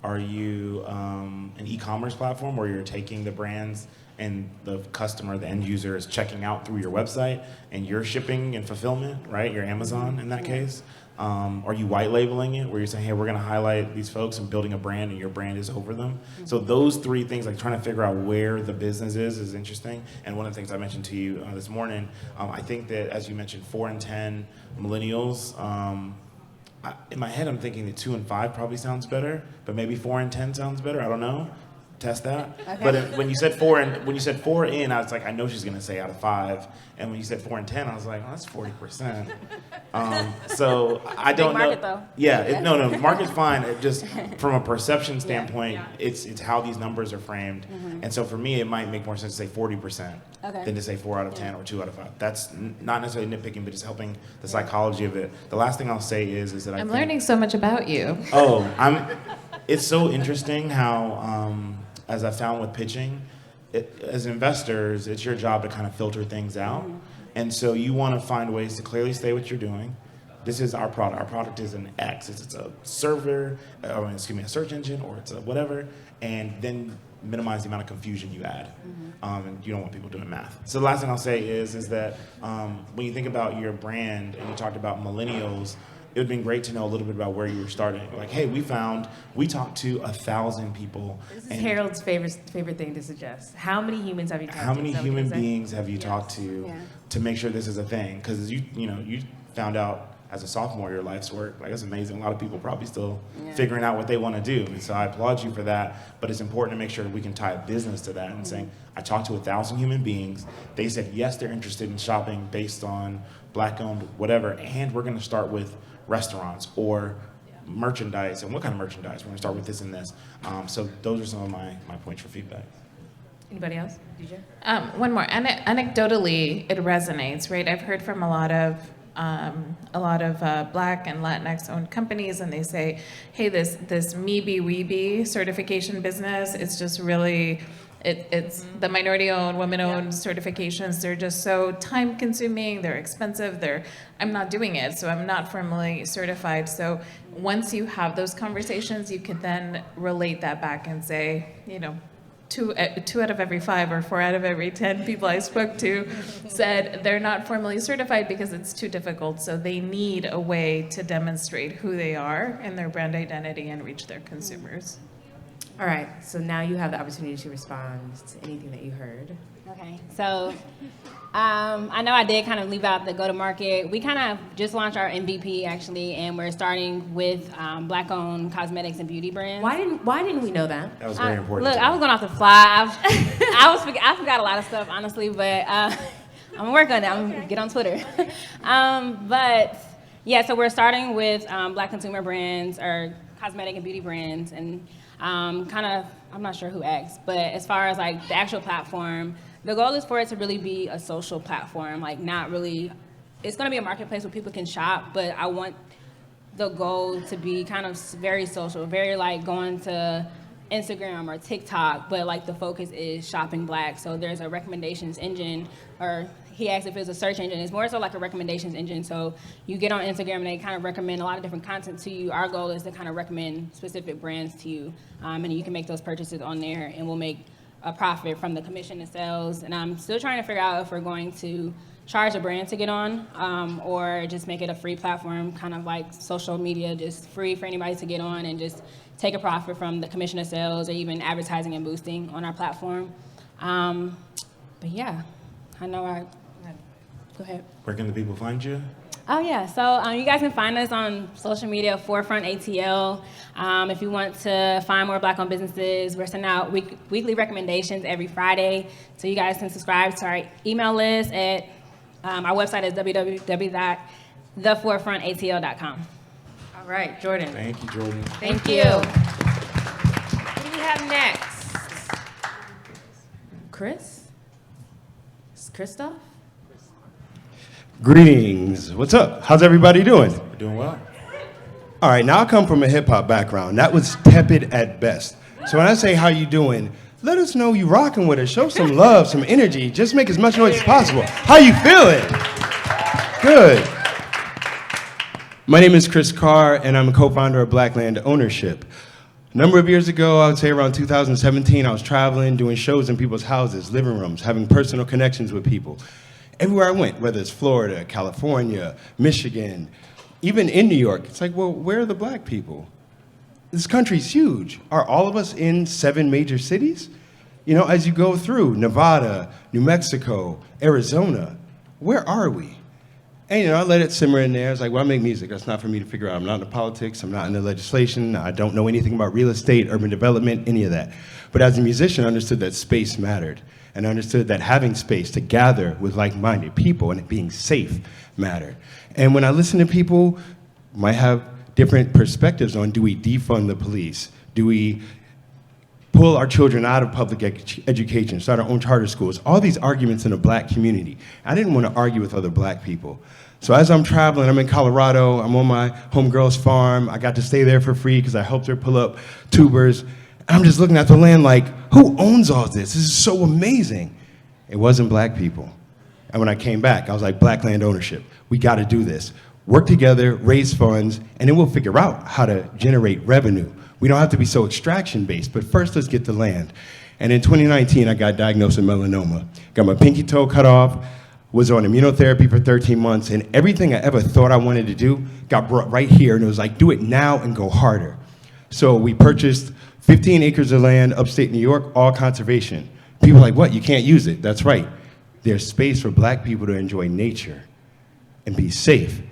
Are you an e-commerce platform where you're taking the brands and the customer, the end user, is checking out through your website and you're shipping and fulfillment, right? You're Amazon in that case. Are you white labeling it where you're saying, hey, we're gonna highlight these folks and building a brand and your brand is over them? So those three things, like trying to figure out where the business is interesting. And one of the things I mentioned to you this morning, I think that as you mentioned, 4 in 10 millennials, in my head I'm thinking that 2 in 5 probably sounds better, but maybe 4 in 10 sounds better, I don't know. Test that. Okay. But when you said 4 in, I was like, I know she's gonna say out of 5. And when you said 4 in 10, I was like, oh, that's 40%. So I don't know. Big market, though. Yeah, no, market's fine. It just from a perception standpoint, it's how these numbers are framed. And so for me, it might make more sense to say 40% than to say 4 out of 10 or 2 out of 5. That's not necessarily nitpicking, but just helping the psychology of it. The last thing I'll say is that I'm learning so much about you. Oh, it's so interesting how, as I found with pitching, as investors, it's your job to kind of filter things out. And so you want to find ways to clearly say what you're doing. This is our product. Our product is an X. It's a server, a search engine, or it's a whatever, and then minimize the amount of confusion you add. And you don't want people doing math. So the last thing I'll say is that when you think about your brand and you talked about millennials, it would have been great to know a little bit about where you were starting. Like, hey, we talked to 1,000 people. This is Harold's favorite thing to suggest. How many humans have you talked to? How many human beings have you talked to make sure this is a thing? Because you found out as a sophomore your life's work. Like, that's amazing. A lot of people probably still figuring out what they want to do. And so I applaud you for that. But it's important to make sure that we can tie a business to that and saying, I talked to 1,000 human beings. They said, yes, they're interested in shopping based on Black-owned whatever. And we're going to start with restaurants or merchandise. And what kind of merchandise? We're going to start with this and this. So those are some of my points for feedback. Anybody else? DJ? One more. Anecdotally, it resonates, right? I've heard from a lot of Black and Latinx owned companies, and they say, hey, this me be we be certification business, it's just really, it's the minority owned, women owned certifications, they're just so time consuming, they're expensive, I'm not doing it, so I'm not formally certified. So once you have those conversations, you can then relate that back and say, two out of every 5 or 4 out of every 10 people I spoke to said they're not formally certified because it's too difficult. So they need a way to demonstrate who they are and their brand identity and reach their consumers. All right, so now you have the opportunity to respond to anything that you heard. Okay, so I know I did kind of leave out the go-to-market. We kind of just launched our MVP, actually, and we're starting with Black-owned cosmetics and beauty brands. Why didn't we know that? That was very important. Look, I was going off the fly. I forgot a lot of stuff, honestly, but I'm going to work on it. I'm going to get on Twitter. But, yeah, so we're starting with Black consumer brands or cosmetic and beauty brands, and I'm not sure who asked, but as far as like the actual platform, the goal is for it to really be a social platform, like not really, it's gonna be a marketplace where people can shop, but I want the goal to be kind of very social, very like going to Instagram or TikTok, but like the focus is shopping Black. So there's a recommendations engine, or he asked if it was a search engine. It's more so like a recommendations engine. So you get on Instagram and they kind of recommend a lot of different content to you. Our goal is to kind of recommend specific brands to you. And you can make those purchases on there and we'll make a profit from the commission and sales. And I'm still trying to figure out if we're going to charge a brand to get on or just make it a free platform, kind of like social media, just free for anybody to get on and just take a profit from the commission of sales or even advertising and boosting on our platform. But yeah, I know go ahead. Where can the people find you? Oh yeah, so you guys can find us on social media, Forefront ATL. If you want to find more Black-owned businesses, we're sending out weekly recommendations every Friday, so you guys can subscribe to our email list at our website is www.theforefrontatl.com. All right, Jordan. Thank you, Jordan. Thank you. Who do we have next? Chris? Christoph? Greetings. What's up? How's everybody doing? We're doing well. All right, now I come from a hip-hop background. That was tepid at best. So when I say how you doing, let us know you rocking with us. Show some love, some energy. Just make as much noise as possible. How you feeling? Good. My name is Chris Carr, and I'm a co-founder of Blackland Ownership. A number of years ago, I would say around 2017, I was traveling, doing shows in people's houses, living rooms, having personal connections with people. Everywhere I went, whether it's Florida, California, Michigan, even in New York, it's like, well, where are the Black people? This country's huge. Are all of us in 7 major cities? You know, as you go through Nevada, New Mexico, Arizona, where are we? And, I let it simmer in there. It's like, well, I make music. That's not for me to figure out. I'm not into politics. I'm not into legislation. I don't know anything about real estate, urban development, any of that. But as a musician, I understood that space mattered. And I understood that having space to gather with like-minded people and being safe mattered. And when I listen to people, might have different perspectives on, do we defund the police? Do we pull our children out of public education, start our own charter schools? All these arguments in a Black community. I didn't want to argue with other Black people. So as I'm traveling, I'm in Colorado, I'm on my homegirl's farm. I got to stay there for free because I helped her pull up tubers. And I'm just looking at the land like, who owns all this? This is so amazing. It wasn't black people. And when I came back, I was like, black land ownership. We got to do this. Work together, raise funds, and then we'll figure out how to generate revenue. We don't have to be so extraction-based, but first let's get the land. And in 2019, I got diagnosed with melanoma. Got my pinky toe cut off, was on immunotherapy for 13 months, and everything I ever thought I wanted to do got brought right here, and it was like, do it now and go harder. So we purchased 15 acres of land upstate New York, all conservation. People are like, what, you can't use it? That's right. There's space for black people to enjoy nature and be safe.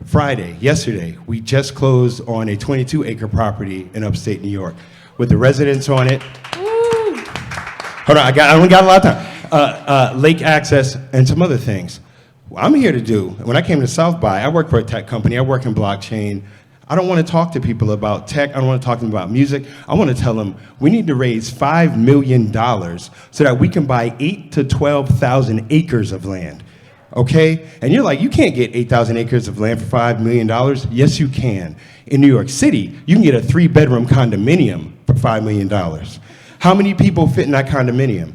Friday, yesterday, we just closed on a 22-acre property in upstate New York with the residents on it. Woo! Hold on, I only got a lot of time. Lake access and some other things. What I'm here to do, when I came to South by, I work for a tech company, I work in blockchain. I don't want to talk to people about tech, I don't want to talk to them about music. I want to tell them we need to raise $5 million so that we can buy 8,000 to 12,000 acres of land. Okay? And you're like, you can't get 8,000 acres of land for $5 million. Yes, you can. In New York City, you can get a 3-bedroom condominium for $5 million. How many people fit in that condominium?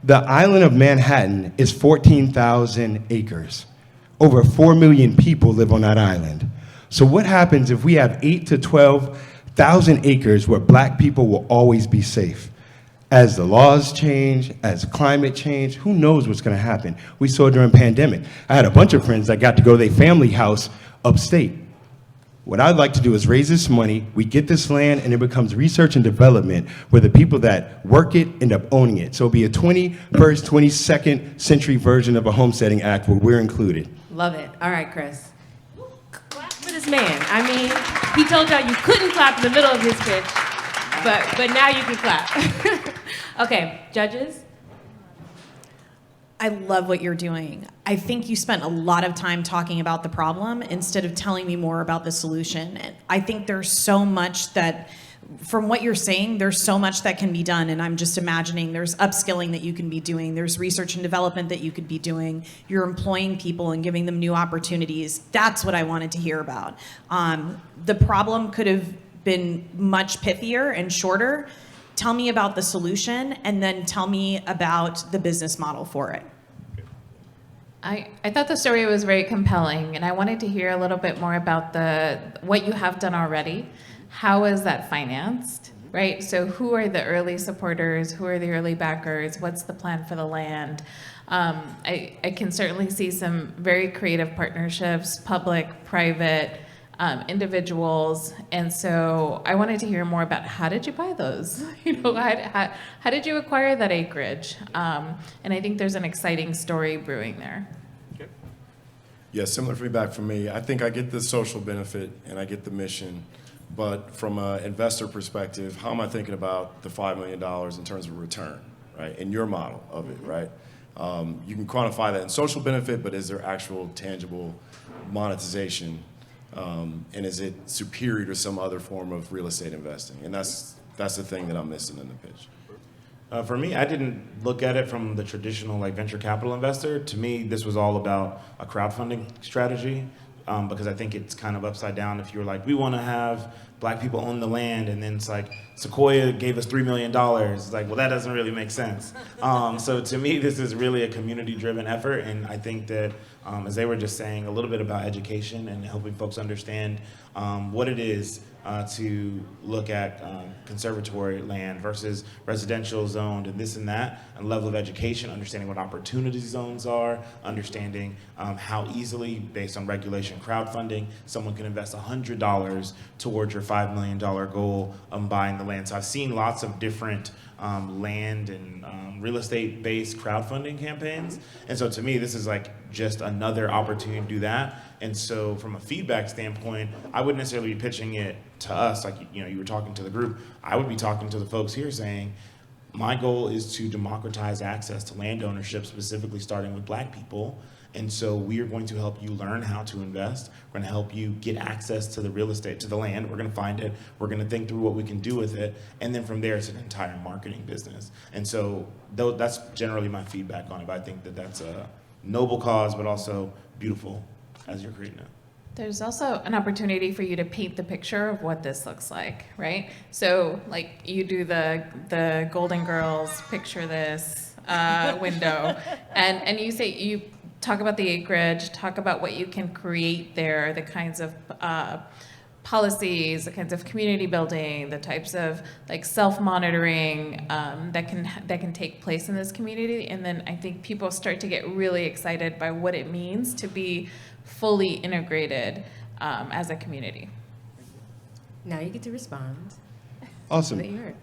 The island of Manhattan is 14,000 acres. Over 4 million people live on that island. So what happens if we have 8,000 to 12,000 acres where black people will always be safe? As the laws change, as climate change, who knows what's going to happen? We saw it during pandemic. I had a bunch of friends that got to go to their family house upstate. What I'd like to do is raise this money, we get this land, and it becomes research and development where the people that work it end up owning it. So it'll be a 21st, 22nd century version of a homesteading act where we're included. Love it. All right, Chris. Clap for this man. I mean, he told y'all you couldn't clap in the middle of his pitch, but now you can clap. Okay, judges? I love what you're doing. I think you spent a lot of time talking about the problem instead of telling me more about the solution. And I think there's so much that, from what you're saying, there's so much that can be done. And I'm just imagining there's upskilling that you can be doing. There's research and development that you could be doing. You're employing people and giving them new opportunities. That's what I wanted to hear about. The problem could have been much pithier and shorter. Tell me about the solution, and then tell me about the business model for it. I thought the story was very compelling, and I wanted to hear a little bit more about what you have done already. How is that financed, right? So who are the early supporters? Who are the early backers? What's the plan for the land? I can certainly see some very creative partnerships, public, private, individuals, and so I wanted to hear more about how did you buy those? How did you acquire that acreage? And I think there's an exciting story brewing there. Yeah, similar feedback from me. I think I get the social benefit and I get the mission, but from an investor perspective, how am I thinking about the $5 million in terms of return, right? In your model of it, right? You can quantify that in social benefit, but is there actual tangible monetization? And is it superior to some other form of real estate investing? And that's the thing that I'm missing in the pitch. For me, I didn't look at it from the traditional venture capital investor. To me, this was all about a crowdfunding strategy because I think it's kind of upside down. If you're like, we want to have black people own the land, and then it's like Sequoia gave us $3 million. It's like, well, that doesn't really make sense. So to me, this is really a community-driven effort, and I think that, as they were just saying, a little bit about education and helping folks understand what it is to look at conservatory land versus residential zoned and this and that, and level of education, understanding what opportunity zones are, understanding how easily, based on regulation crowdfunding, someone can invest $100 towards your $5 million goal of buying the land. So I've seen lots of different land and real estate-based crowdfunding campaigns. And so to me, this is like just another opportunity to do that. And so from a feedback standpoint, I wouldn't necessarily be pitching it to us, like you were talking to the group. I would be talking to the folks here saying, my goal is to democratize access to land ownership, specifically starting with black people. And so we are going to help you learn how to invest. We're going to help you get access to the real estate, to the land. We're going to find it. We're going to think through what we can do with it. And then from there, it's an entire marketing business. And so that's generally my feedback on it. But I think that that's a noble cause, but also beautiful as you're creating it. There's also an opportunity for you to paint the picture of what this looks like, right? So, like, you do the Golden Girls picture this window, and you talk about the acreage, talk about what you can create there, the kinds of policies, the kinds of community building, the types of like self-monitoring that can take place in this community, and then I think people start to get really excited by what it means to be fully integrated as a community. Now you get to respond. Awesome. What you heard.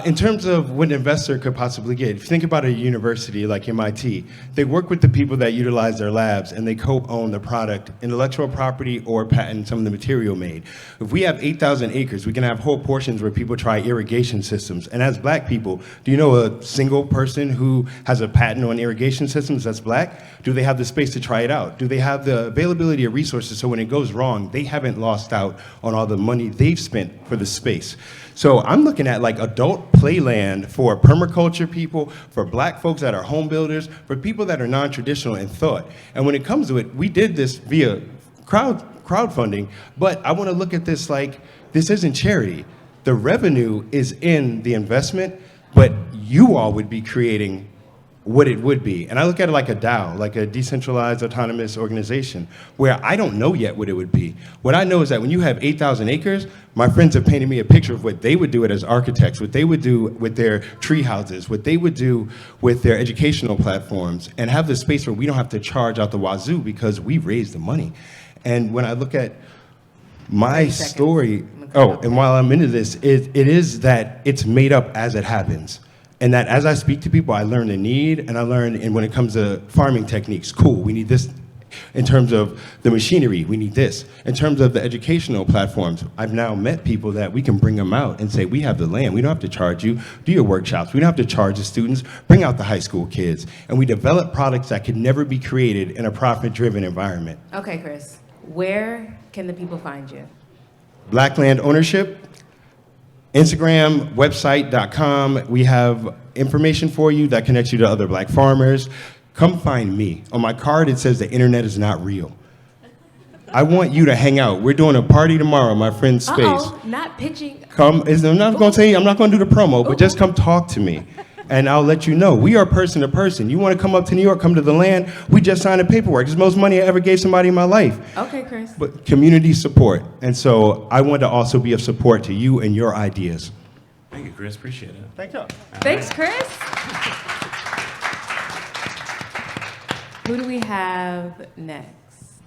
In terms of what an investor could possibly get, if you think about a university like MIT, they work with the people that utilize their labs and they co-own the product, intellectual property, or patent some of the material made. If we have 8,000 acres, we can have whole portions where people try irrigation systems. And as black people, do you know a single person who has a patent on irrigation systems that's black? Do they have the space to try it out? Do they have the availability of resources so when it goes wrong, they haven't lost out on all the money they've spent for the space? So I'm looking at like adult playland for permaculture people, for black folks that are home builders, for people that are non-traditional in thought. And when it comes to it, we did this via crowdfunding, but I want to look at this like this isn't charity. The revenue is in the investment, but you all would be creating what it would be. And I look at it like a DAO, like a decentralized autonomous organization, where I don't know yet what it would be. What I know is that when you have 8,000 acres, my friends have painted me a picture of what they would do it as architects, what they would do with their tree houses, what they would do with their educational platforms, and have the space where we don't have to charge out the wazoo because we raised the money. And when I look at my story, and while I'm into this, it is that it's made up as it happens. And that as I speak to people, I learn the need, and I learn, and when it comes to farming techniques, cool, we need this. In terms of the machinery, we need this. In terms of the educational platforms, I've now met people that we can bring them out and say, we have the land, we don't have to charge you, do your workshops, we don't have to charge the students, bring out the high school kids. And we develop products that could never be created in a profit-driven environment. Okay, Chris, where can the people find you? Black Land Ownership, Instagram, website.com. We have information for you that connects you to other black farmers. Come find me. On my card, it says the internet is not real. I want you to hang out. We're doing a party tomorrow, my friend's space. Not pitching. Come, I'm not going to tell you, I'm not going to do the promo, but just come talk to me. And I'll let you know. We are person to person. You want to come up to New York, come to the land, we just signed the paperwork. It's the most money I ever gave somebody in my life. Okay, Chris. But community support. And so I want to also be of support to you and your ideas. Thank you, Chris. Appreciate it. Thank you. Thanks, Chris. Who do we have next?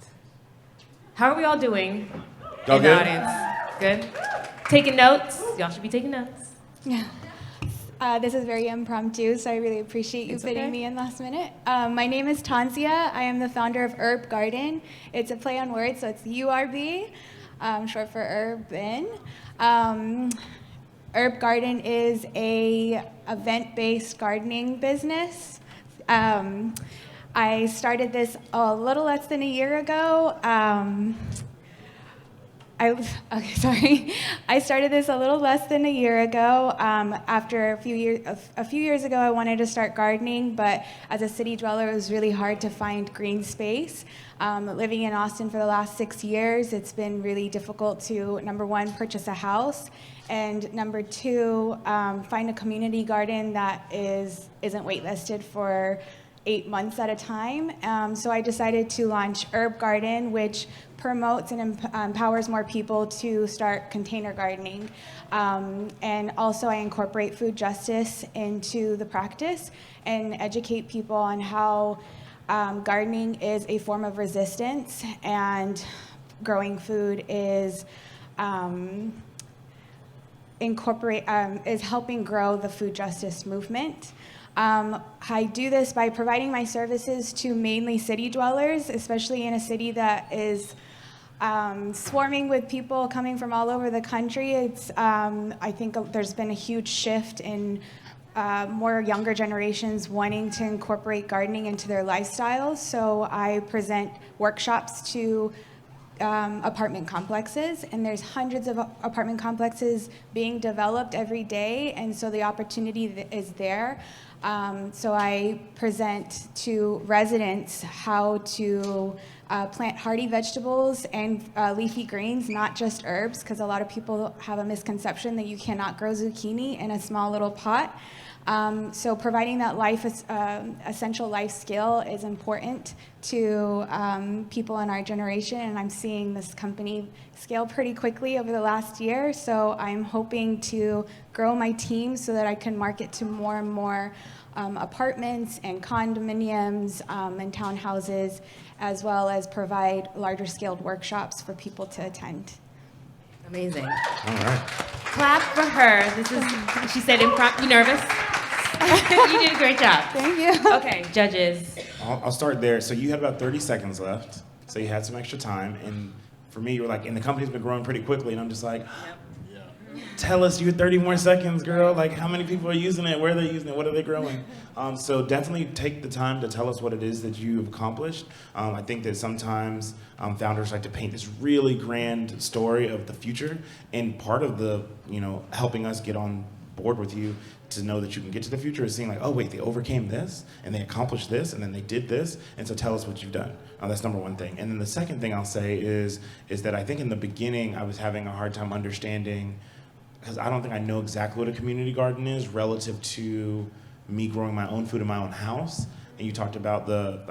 How are we all doing Y'all in good? the audience? Good? Taking notes? Y'all should be taking notes. Yeah. This is very impromptu, so I really appreciate you fitting me in last minute. My name is Tanzia. I am the founder of Herb Garden. It's a play on words, so it's URB, short for urban. Herb Garden is a event-based gardening business. I started this a little less than a year ago. I started this a little less than a year ago. After a few years ago, I wanted to start gardening, but as a city dweller, it was really hard to find green space. Living in Austin for the last 6 years, it's been really difficult to, number one, purchase a house, and number two, find a community garden that isn't waitlisted for 8 months at a time. So I decided to launch Herb Garden, which promotes and empowers more people to start container gardening. And also I incorporate food justice into the practice and educate people on how gardening is a form of resistance and growing food is helping grow the food justice movement. I do this by providing my services to mainly city dwellers, especially in a city that is swarming with people coming from all over the country. I think there's been a huge shift in more younger generations wanting to incorporate gardening into their lifestyles. So I present workshops to apartment complexes, and there's hundreds of apartment complexes being developed every day, and so the opportunity is there. So I present to residents how to plant hardy vegetables and leafy greens, not just herbs, because a lot of people have a misconception that you cannot grow zucchini in a small little pot. So providing that essential life skill is important to people in our generation, and I'm seeing this company scale pretty quickly over the last year. So I'm hoping to grow my team so that I can market to more and more apartments and condominiums and townhouses, as well as provide larger scaled workshops for people to attend. Amazing. All right. Clap for her. This is, she said, you nervous? You did a great job. Thank you. Okay, judges. I'll start there. So you had about 30 seconds left. So you had some extra time. And for me, you were like, and the company's been growing pretty quickly. And I'm just like, tell us, you had 30 more seconds, girl. Like, how many people are using it? Where are they using it? What are they growing? So definitely take the time to tell us what it is that you've accomplished. I think that sometimes founders like to paint this really grand story of the future. And part of the, helping us get on board with you to know that you can get to the future is seeing like, oh wait, they overcame this and they accomplished this and then they did this, and so tell us what you've done. That's number one thing. And then the second thing I'll say is that I think in the beginning I was having a hard time understanding, because I don't think I know exactly what a community garden is relative to me growing my own food in my own house. And you talked about the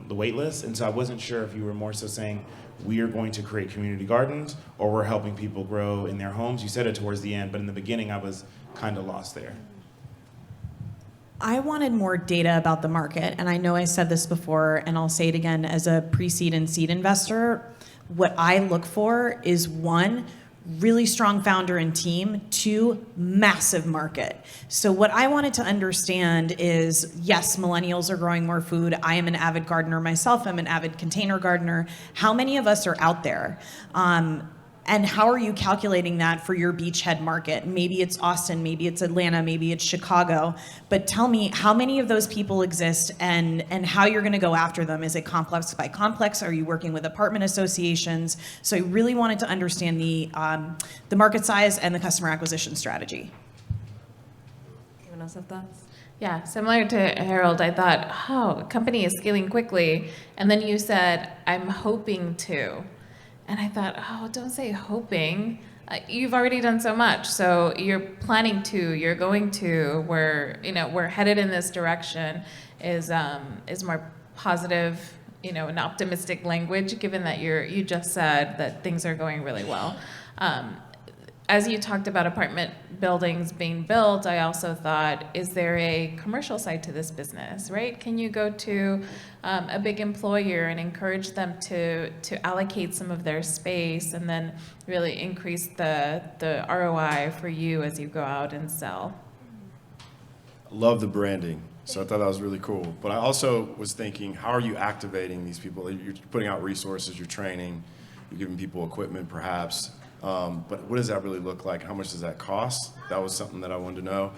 wait list, and so I wasn't sure if you were more so saying we are going to create community gardens or we're helping people grow in their homes. You said it towards the end, but in the beginning I was kind of lost there. I wanted more data about the market, and I know I said this before, and I'll say it again, as a pre-seed and seed investor, what I look for is, one, really strong founder and team, two, massive market. So what I wanted to understand is, yes, millennials are growing more food. I am an avid gardener myself. I'm an avid container gardener. How many of us are out there? And how are you calculating that for your beachhead market? Maybe it's Austin, maybe it's Atlanta, maybe it's Chicago. But tell me how many of those people exist and how you're gonna go after them. Is it complex by complex? Are you working with apartment associations? So I really wanted to understand the market size and the customer acquisition strategy. Anyone else have thoughts? Yeah, similar to Harold, I thought, oh, a company is scaling quickly. And then you said, I'm hoping to. And I thought, oh, don't say hoping. You've already done so much. So you're planning to, you're going to, we're headed in this direction is more positive, an optimistic language, given that you just said that things are going really well. As you talked about apartment buildings being built, I also thought, is there a commercial side to this business, right? Can you go to a big employer and encourage them to allocate some of their space and then really increase the ROI for you as you go out and sell? Love the branding. So I thought that was really cool. But I also was thinking, how are you activating these people? You're putting out resources, you're training, you're giving people equipment perhaps. But what does that really look like? How much does that cost? That was something that I wanted to know.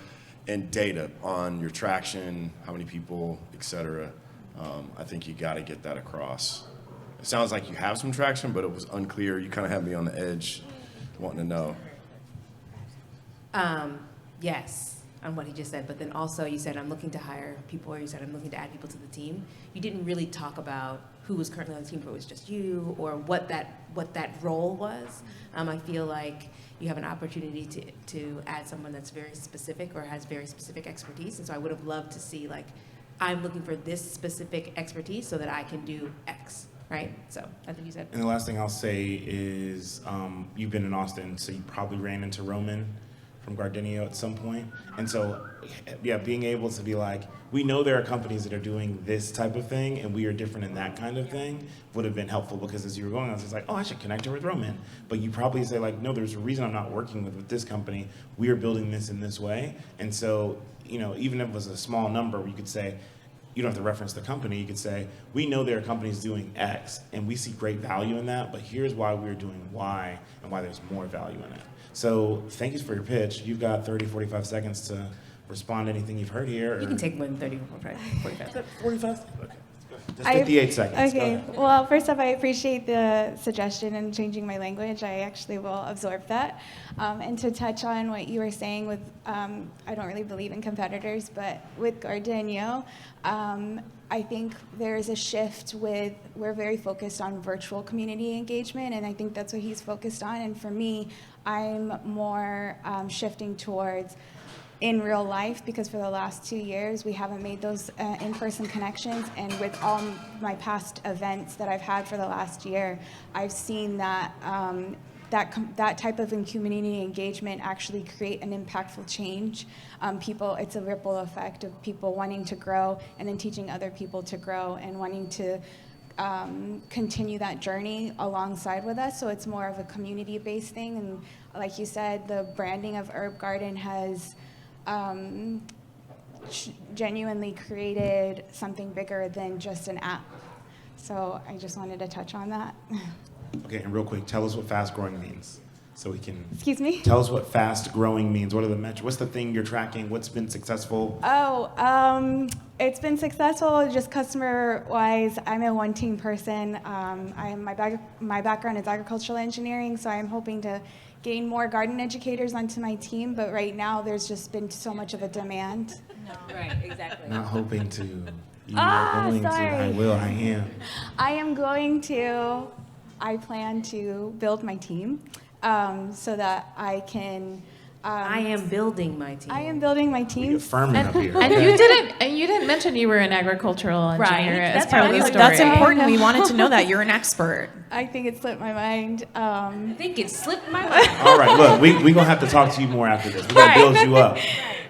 And data on your traction, how many people, et cetera. I think you got to get that across. It sounds like you have some traction, but it was unclear. You kind of had me on the edge wanting to know. Yes, on what he just said, but then also you said I'm looking to hire people, or you said I'm looking to add people to the team. You didn't really talk about who was currently on the team, if it was just you, or what that role was. I feel like you have an opportunity to add someone that's very specific or has very specific expertise, and so I would have loved to see, like, I'm looking for this specific expertise so that I can do X, right? So I think you said. And the last thing I'll say is you've been in Austin, so you probably ran into Roman from Gardenia at some point. And so, yeah, being able to be like, we know there are companies that are doing this type of thing and we are different in that kind of thing would have been helpful, because as you were going, I was just like, oh, I should connect her with Roman. But you probably say like, no, there's a reason I'm not working with this company. We are building this in this way. And so, even if it was a small number, you could say, you don't have to reference the company. You could say, we know there are companies doing X and we see great value in that, but here's why we're doing Y and why there's more value in it. So thank you for your pitch. You've got 30, 45 seconds to respond to anything you've heard here. You can take more than 30 or 45. 45? Okay. Just 58 seconds. Go Okay. ahead. Well, first off, I appreciate the suggestion and changing my language. I actually will absorb that. And to touch on what you were saying with, I don't really believe in competitors, but with Gardenia, I think there is a shift with, we're very focused on virtual community engagement, and I think that's what he's focused on. And for me, I'm more shifting towards in real life, because for the last 2 years we haven't made those in-person connections, and with all my past events that I've had for the last year, I've seen that that type of community engagement actually create an impactful change. It's a ripple effect of people wanting to grow and then teaching other people to grow and wanting to continue that journey alongside with us. So it's more of a community-based thing, and like you said, the branding of Herb Garden has genuinely created something bigger than just an app. So I just wanted to touch on that. Okay, and real quick, tell us what fast growing means, so we can. Excuse me? Tell us what fast growing means. What are the metrics? What's the thing you're tracking? What's been successful? It's been successful just customer-wise. I'm a one-team person. My background is agricultural engineering, so I'm hoping to gain more garden educators onto my team, but right now there's just been so much of a demand. No, right, exactly. Not hoping to. You are going sorry. to. I will. I am. I am going to. I plan to build my team so that I can. I am building my team. I am building my We team. affirming up here. And okay? you didn't mention you were an agricultural engineer as That's part of the right. story. That's important. We wanted to know that. You're an expert. I think it slipped my mind. I think it slipped my mind. All right, look, we gonna have to talk to you more after this. We gotta build you up.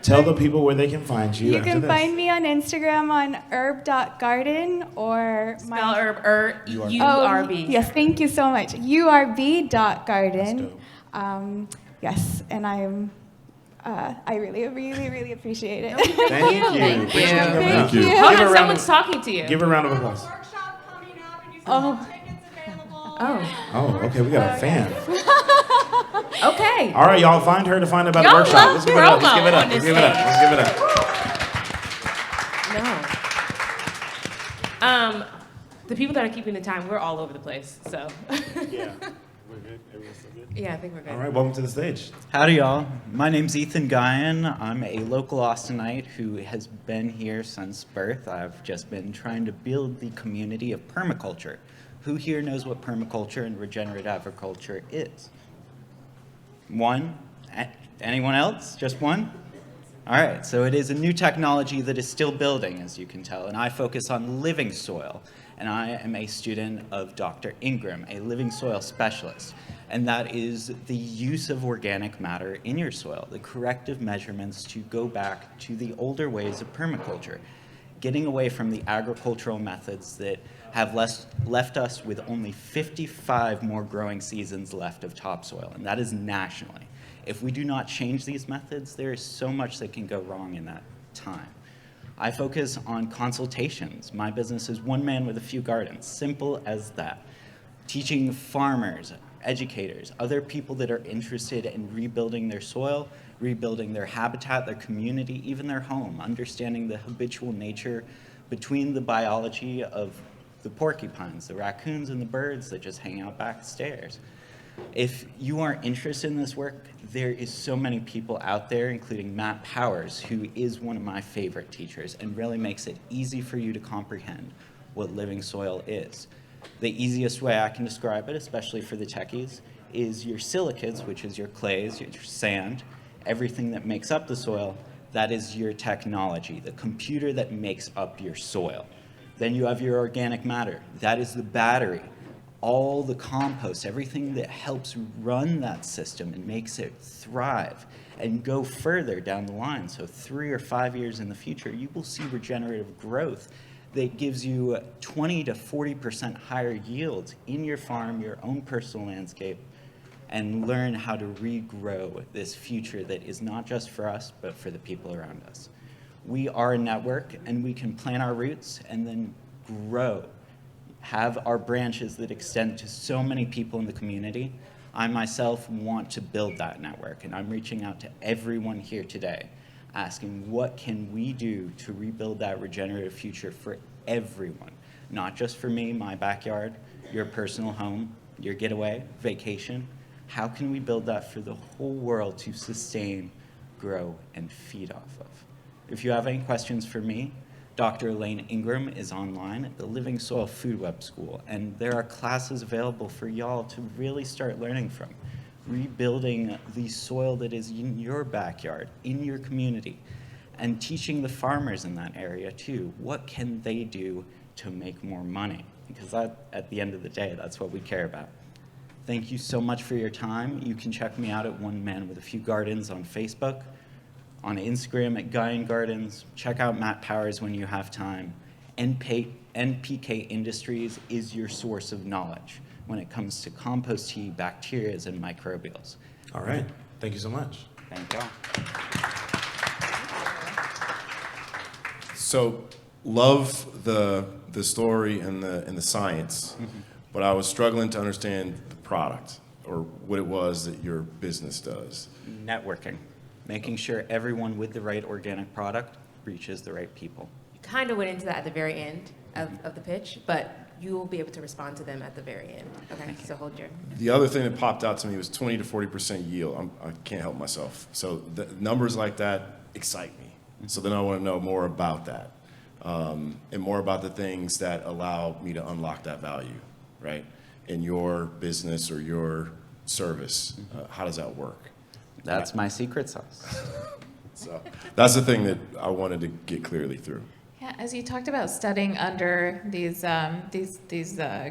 Tell the people where they can find you. You after can this. find me on Instagram on herb.garden or Spell herb, U-R-B. Yes, thank you so much. urb.garden. That's Yes, and I really, really, really appreciate it. Thank you. Thank Appreciate you. coming Thank out. you. Give Hold her a on, round someone's of- talking to you. Give her a round of applause. Oh. Oh, okay, we got a fan. Okay. All right, y'all, find her to find out about Y'all the workshop. love Let's give it up. Let's promo give it up. on Let's this give it up. Let's give it up. No. The people that are keeping the time, we're all over the place, so. Yeah. We're good. Everyone's still good. Yeah, I think we're good. All right, welcome to the stage. Howdy, y'all. My name's Ethan Guyan. I'm a local Austinite who has been here since birth. I've just been trying to build the community of permaculture. Who here knows what permaculture and regenerative agriculture is? One? Anyone else? Just one? All right, so it is a new technology that is still building, as you can tell, and I focus on living soil. And I am a student of Dr. Ingram, a living soil specialist. And that is the use of organic matter in your soil, the corrective measurements to go back to the older ways of permaculture, getting away from the agricultural methods that have left us with only 55 more growing seasons left of topsoil, and that is nationally. If we do not change these methods, there is so much that can go wrong in that time. I focus on consultations. My business is one man with a few gardens, simple as that. Teaching farmers, educators, other people that are interested in rebuilding their soil, rebuilding their habitat, their community, even their home, understanding the habitual nature between the biology of the porcupines, the raccoons, and the birds that just hang out back stairs. If you are interested in this work, there is so many people out there, including Matt Powers, who is one of my favorite teachers and really makes it easy for you to comprehend what living soil is. The easiest way I can describe it, especially for the techies, is your silicates, which is your clays, your sand, everything that makes up the soil. That is your technology, the computer that makes up your soil. Then you have your organic matter. That is the battery, all the compost, everything that helps run that system and makes it thrive and go further down the line. So 3 or 5 years in the future, you will see regenerative growth that gives you 20 to 40% higher yields in your farm, your own personal landscape, and learn how to regrow this future that is not just for us, but for the people around us. We are a network, and we can plant our roots and then grow, have our branches that extend to so many people in the community. I myself want to build that network, and I'm reaching out to everyone here today, asking what can we do to rebuild that regenerative future for everyone, not just for me, my backyard, your personal home, your getaway, vacation. How can we build that for the whole world to sustain, grow, and feed off of? If you have any questions for me, Dr. Elaine Ingram is online at the Living Soil Food Web School, and there are classes available for y'all to really start learning from. Rebuilding the soil that is in your backyard, in your community, and teaching the farmers in that area too, what can they do to make more money? Because that, at the end of the day, that's what we care about. Thank you so much for your time. You can check me out at One Man with a Few Gardens on Facebook, on Instagram at Guyan Gardens. Check out Matt Powers when you have time. NPK Industries is your source of knowledge when it comes to compost tea, bacteria, and microbials. All right. Thank you so much. Thank y'all. So, love the story and the science, but I was struggling to understand the product or what it was that your business does. Networking. Making sure everyone with the right organic product reaches the right people. Kind of went into that at the very end of the pitch, but you will be able to respond to them at the very end. Okay, so hold your... The other thing that popped out to me was 20 to 40% yield. I can't help myself. So the numbers like that excite me. So then I want to know more about that and more about the things that allow me to unlock that value, right? In your business or your service, how does that work? That's my secret sauce. So that's the thing that I wanted to get clearly through. Yeah, as you talked about studying under these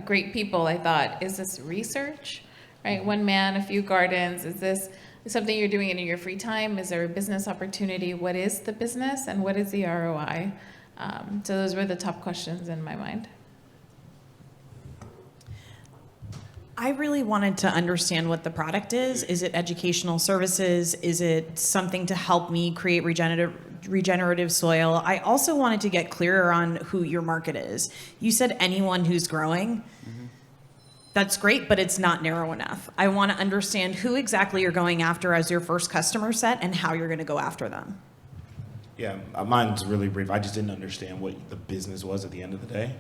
great people, I thought, is this research, right? One man, a few gardens. Is this something you're doing in your free time? Is there a business opportunity? What is the business and what is the ROI? So those were the top questions in my mind. I really wanted to understand what the product is. Is it educational services? Is it something to help me create regenerative soil? I also wanted to get clearer on who your market is. You said anyone who's growing. That's great, but it's not narrow enough. I want to understand who exactly you're going after as your first customer set and how you're going to go after them. Yeah, mine's really brief. I just didn't understand what the business was at the end of the day.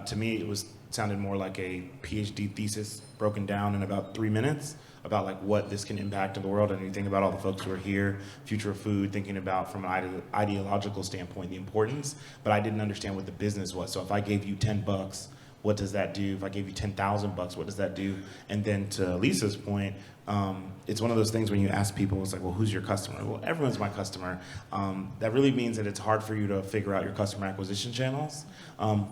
To me, it sounded more like a PhD thesis broken down in about 3 minutes about like what this can impact in the world. And you think about all the folks who are here, Future of Food, thinking about from an ideological standpoint the importance, but I didn't understand what the business was. So if I gave you $10, what does that do? If I gave you $10,000, what does that do? And then to Lisa's point, it's one of those things when you ask people, it's like, well, who's your customer? Well, everyone's my customer. That really means that it's hard for you to figure out your customer acquisition channels.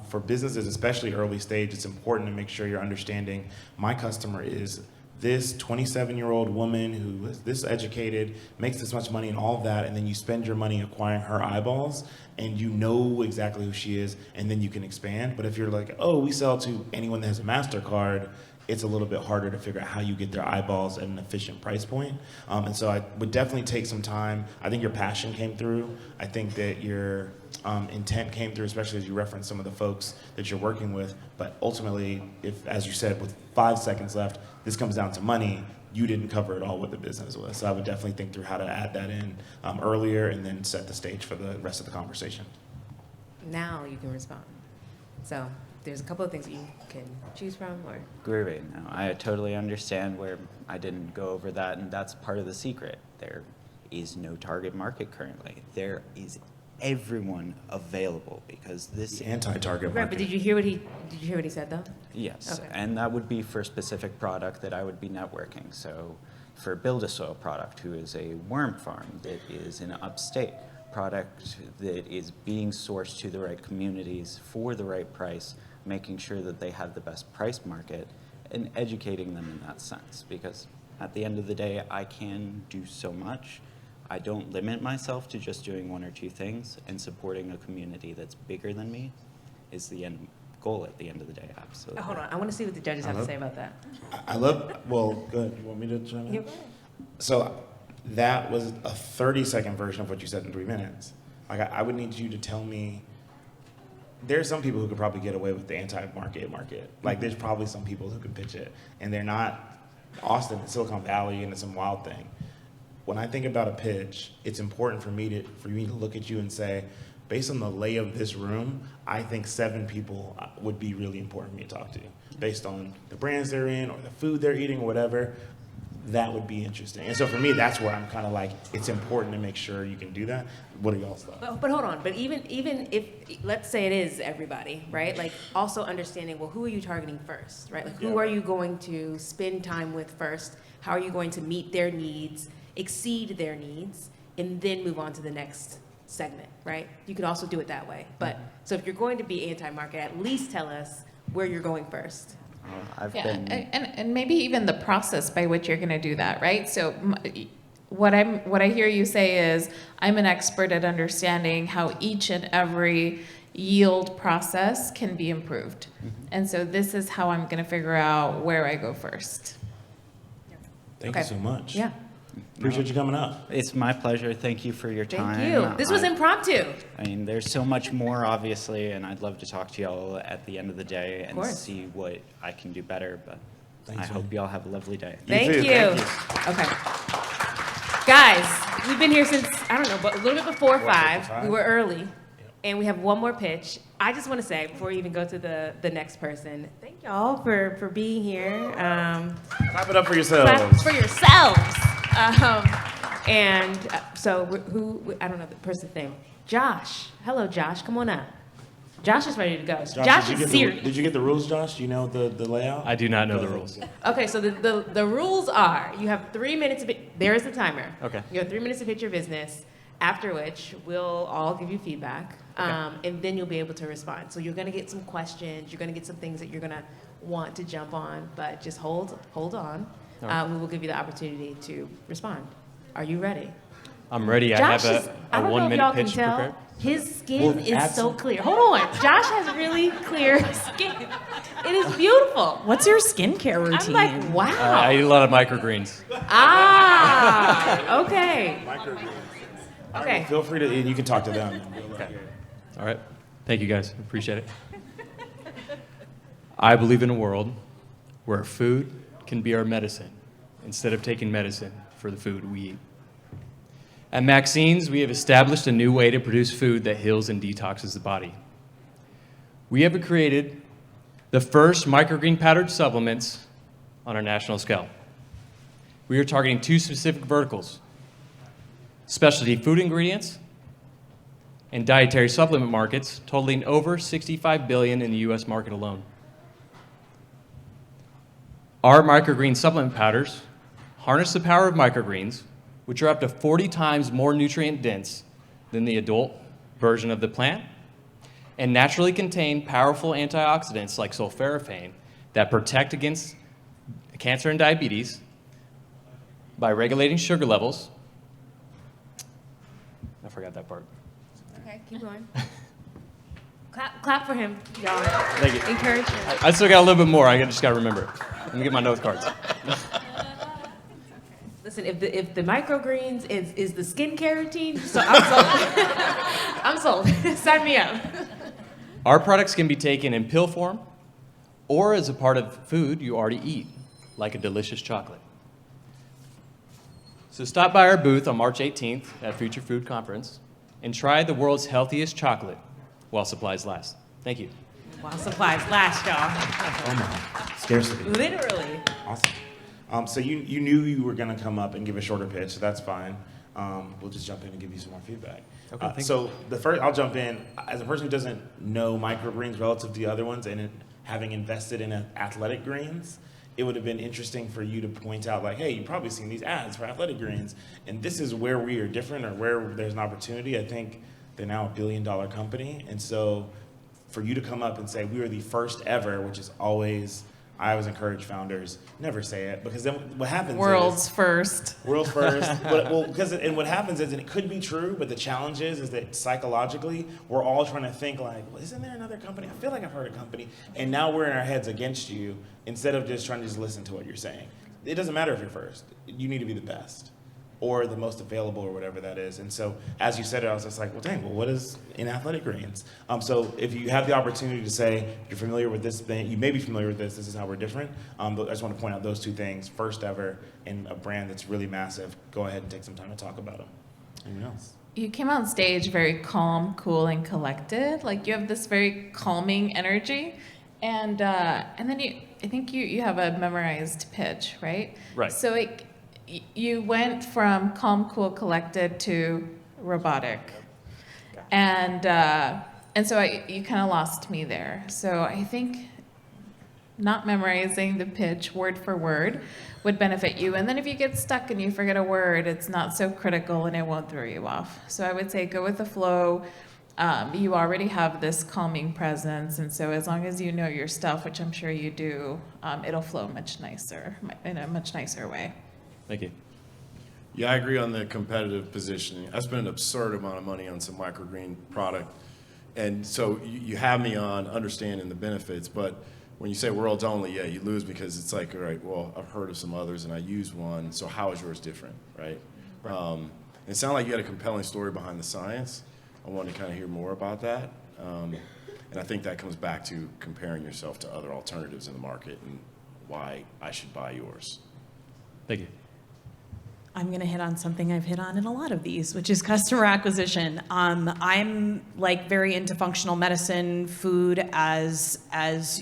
For businesses, especially early stage, it's important to make sure you're understanding my customer is this 27-year-old woman who is this educated, makes this much money and all of that, and then you spend your money acquiring her eyeballs, and you know exactly who she is, and then you can expand. But if you're like, oh, we sell to anyone that has a MasterCard, it's a little bit harder to figure out how you get their eyeballs at an efficient price point. And so I would definitely take some time. I think your passion came through. I think that your intent came through, especially as you referenced some of the folks that you're working with. But ultimately, if, as you said, with 5 seconds left, this comes down to money, you didn't cover it all what the business was. So I would definitely think through how to add that in earlier and then set the stage for the rest of the conversation. Now you can respond. So there's a couple of things that you can choose from, or... Groovy. No, I totally understand where I didn't go over that, and that's part of the secret. There is no target market currently. There is everyone available because this... The anti-target market. Right, but did you hear what he said, though? Yes, Okay. and that would be for a specific product that I would be networking. So for Build a Soil product, who is a worm farm that is in upstate, product that is being sourced to the right communities for the right price, making sure that they have the best price market and educating them in that sense. Because at the end of the day, I can do so much. I don't limit myself to just doing 1 or 2 things, and supporting a community that's bigger than me is the end goal at the end of the day, absolutely. Oh, hold on, I want to see what the judges have to say about that. I love, well, good. You want me to chime in? Yeah. So that was a 30-second version of what you said in 3 minutes. Like, I would need you to tell me, there's some people who could probably get away with the anti-market market. Like, there's probably some people who can pitch it, and they're not Austin, Silicon Valley, and it's some wild thing. When I think about a pitch, it's important for me to look at you and say, based on the lay of this room, I think 7 people would be really important for me to talk to, based on the brands they're in or the food they're eating or whatever. That would be interesting. And so for me, that's where I'm kind of like, it's important to make sure you can do that. What are y'all's thoughts? But hold on. But even if, let's say it is everybody, right? Like also understanding, well, who are you targeting first, right? Like who are you going to spend time with first? How are you going to meet their needs, exceed their needs, and then move on to the next segment, right? You could also do it that way. But so if you're going to be anti-market, at least tell us where you're going first. And maybe even the process by which you're going to do that, right? So what I hear you say is, I'm an expert at understanding how each and every yield process can be improved. And so this is how I'm going to figure out where I go first. Thank you so much. Yeah. Appreciate you coming up. It's my pleasure. Thank you for your time. Thank you. This was impromptu. I mean, there's so much more, obviously, and I'd love to talk to y'all at the end of the day and see what I can do better, but I hope y'all have a lovely day. Thank you. Okay. Guys, we've been here since, I don't know, but a little bit before 5. We were early, and we have one more pitch. I just want to say, before we even go to the next person, thank y'all for being here. Clap it up for yourselves. Clap for yourselves. So who, I don't know the person's name. Josh. Hello, Josh. Come on up. Josh is ready to go. Josh is serious. Did you get the rules, Josh? Do you know the layout? I do not know the rules. Okay, so the rules are, you have 3 minutes to there is the timer. Okay. You have 3 minutes to pitch your business, after which we'll all give you feedback, and then you'll be able to respond. So you're gonna get some questions, you're gonna get some things that you're gonna want to jump on, but just hold on. We will give you the opportunity to respond. Are you ready? I'm ready. Josh I have a 1-minute pitch prepared. His skin is so clear. Hold on. Josh has really clear skin. It is beautiful. What's your skincare routine? I'm like, wow. I eat a lot of microgreens. Okay. Okay. Feel free to, you can talk to them. Okay. All right. Thank you, guys. Appreciate it. I believe in a world where food can be our medicine instead of taking medicine for the food we eat. At Maxine's, we have established a new way to produce food that heals and detoxes the body. We have created the first microgreen powdered supplements on a national scale. We are targeting 2 specific verticals: specialty food ingredients and dietary supplement markets, totaling over $65 billion in the US market alone. Our microgreen supplement powders harness the power of microgreens, which are up to 40 times more nutrient dense than the adult version of the plant, and naturally contain powerful antioxidants like sulforaphane that protect against cancer and diabetes by regulating sugar levels. I forgot that part. Okay, keep going. Clap for him, y'all. Thank you. Encourage him. I still got a little bit more. I just got to remember it. Let me get my note cards. Listen, if the microgreens is the skincare routine, so I'm sold. I'm sold. Sign me up. Our products can be taken in pill form or as a part of food you already eat, like a delicious chocolate. So stop by our booth on March 18th at Future Food Conference and try the world's healthiest chocolate while supplies last. Thank you. While supplies last, y'all. Oh my, scarcity. Literally. Awesome. So you knew you were going to come up and give a shorter pitch, so that's fine. We'll just jump in and give you some more feedback. Okay, so I'll jump in. As a person who doesn't know microgreens relative to the other ones, and having invested in athletic greens, it would have been interesting for you to point out, like, hey, you've probably seen these ads for athletic greens, and this is where we are different, or where there's an opportunity. I think they're now a $1 billion company, and so for you to come up and say we were the first ever, which is always, I always encourage founders, never say it, because then what happens World's first. World's first. And what happens is, and it could be true, but the challenge is that psychologically, we're all trying to think like, well, isn't there another company? I feel like I've heard a company. And now we're in our heads against you instead of just trying to just listen to what you're saying. It doesn't matter if you're first. You need to be the best or the most available or whatever that is. And so as you said it, I was just like, well, dang, well, what is in athletic greens? So if you have the opportunity to say, you're familiar with this thing, you may be familiar with this is how we're different. But I just want to point out those 2 things, first ever in a brand that's really massive. Go ahead and take some time to talk about them. Anyone else? you came on stage very calm, cool, and collected. Like you have this very calming energy, and then I think you have a memorized pitch, right? Right. So you went from calm, cool, collected to robotic, and so you kind of lost me there. So I think not memorizing the pitch word for word would benefit you. And then if you get stuck and you forget a word, it's not so critical and it won't throw you off. So I would say go with the flow. You already have this calming presence, and so as long as you know your stuff, which I'm sure you do, it'll flow much nicer, in a much nicer way. Thank you. Yeah, I agree on the competitive positioning. I spent an absurd amount of money on some microgreen product. And so you have me on understanding the benefits, but when you say worlds only, yeah, you lose because it's like, all right, well, I've heard of some others and I use one, so how is yours different, right? It sounded like you had a compelling story behind the science. I wanted to kind of hear more about that. And I think that comes back to comparing yourself to other alternatives in the market and why I should buy yours. Thank you. I'm going to hit on something I've hit on in a lot of these, which is customer acquisition. I'm like very into functional medicine, food as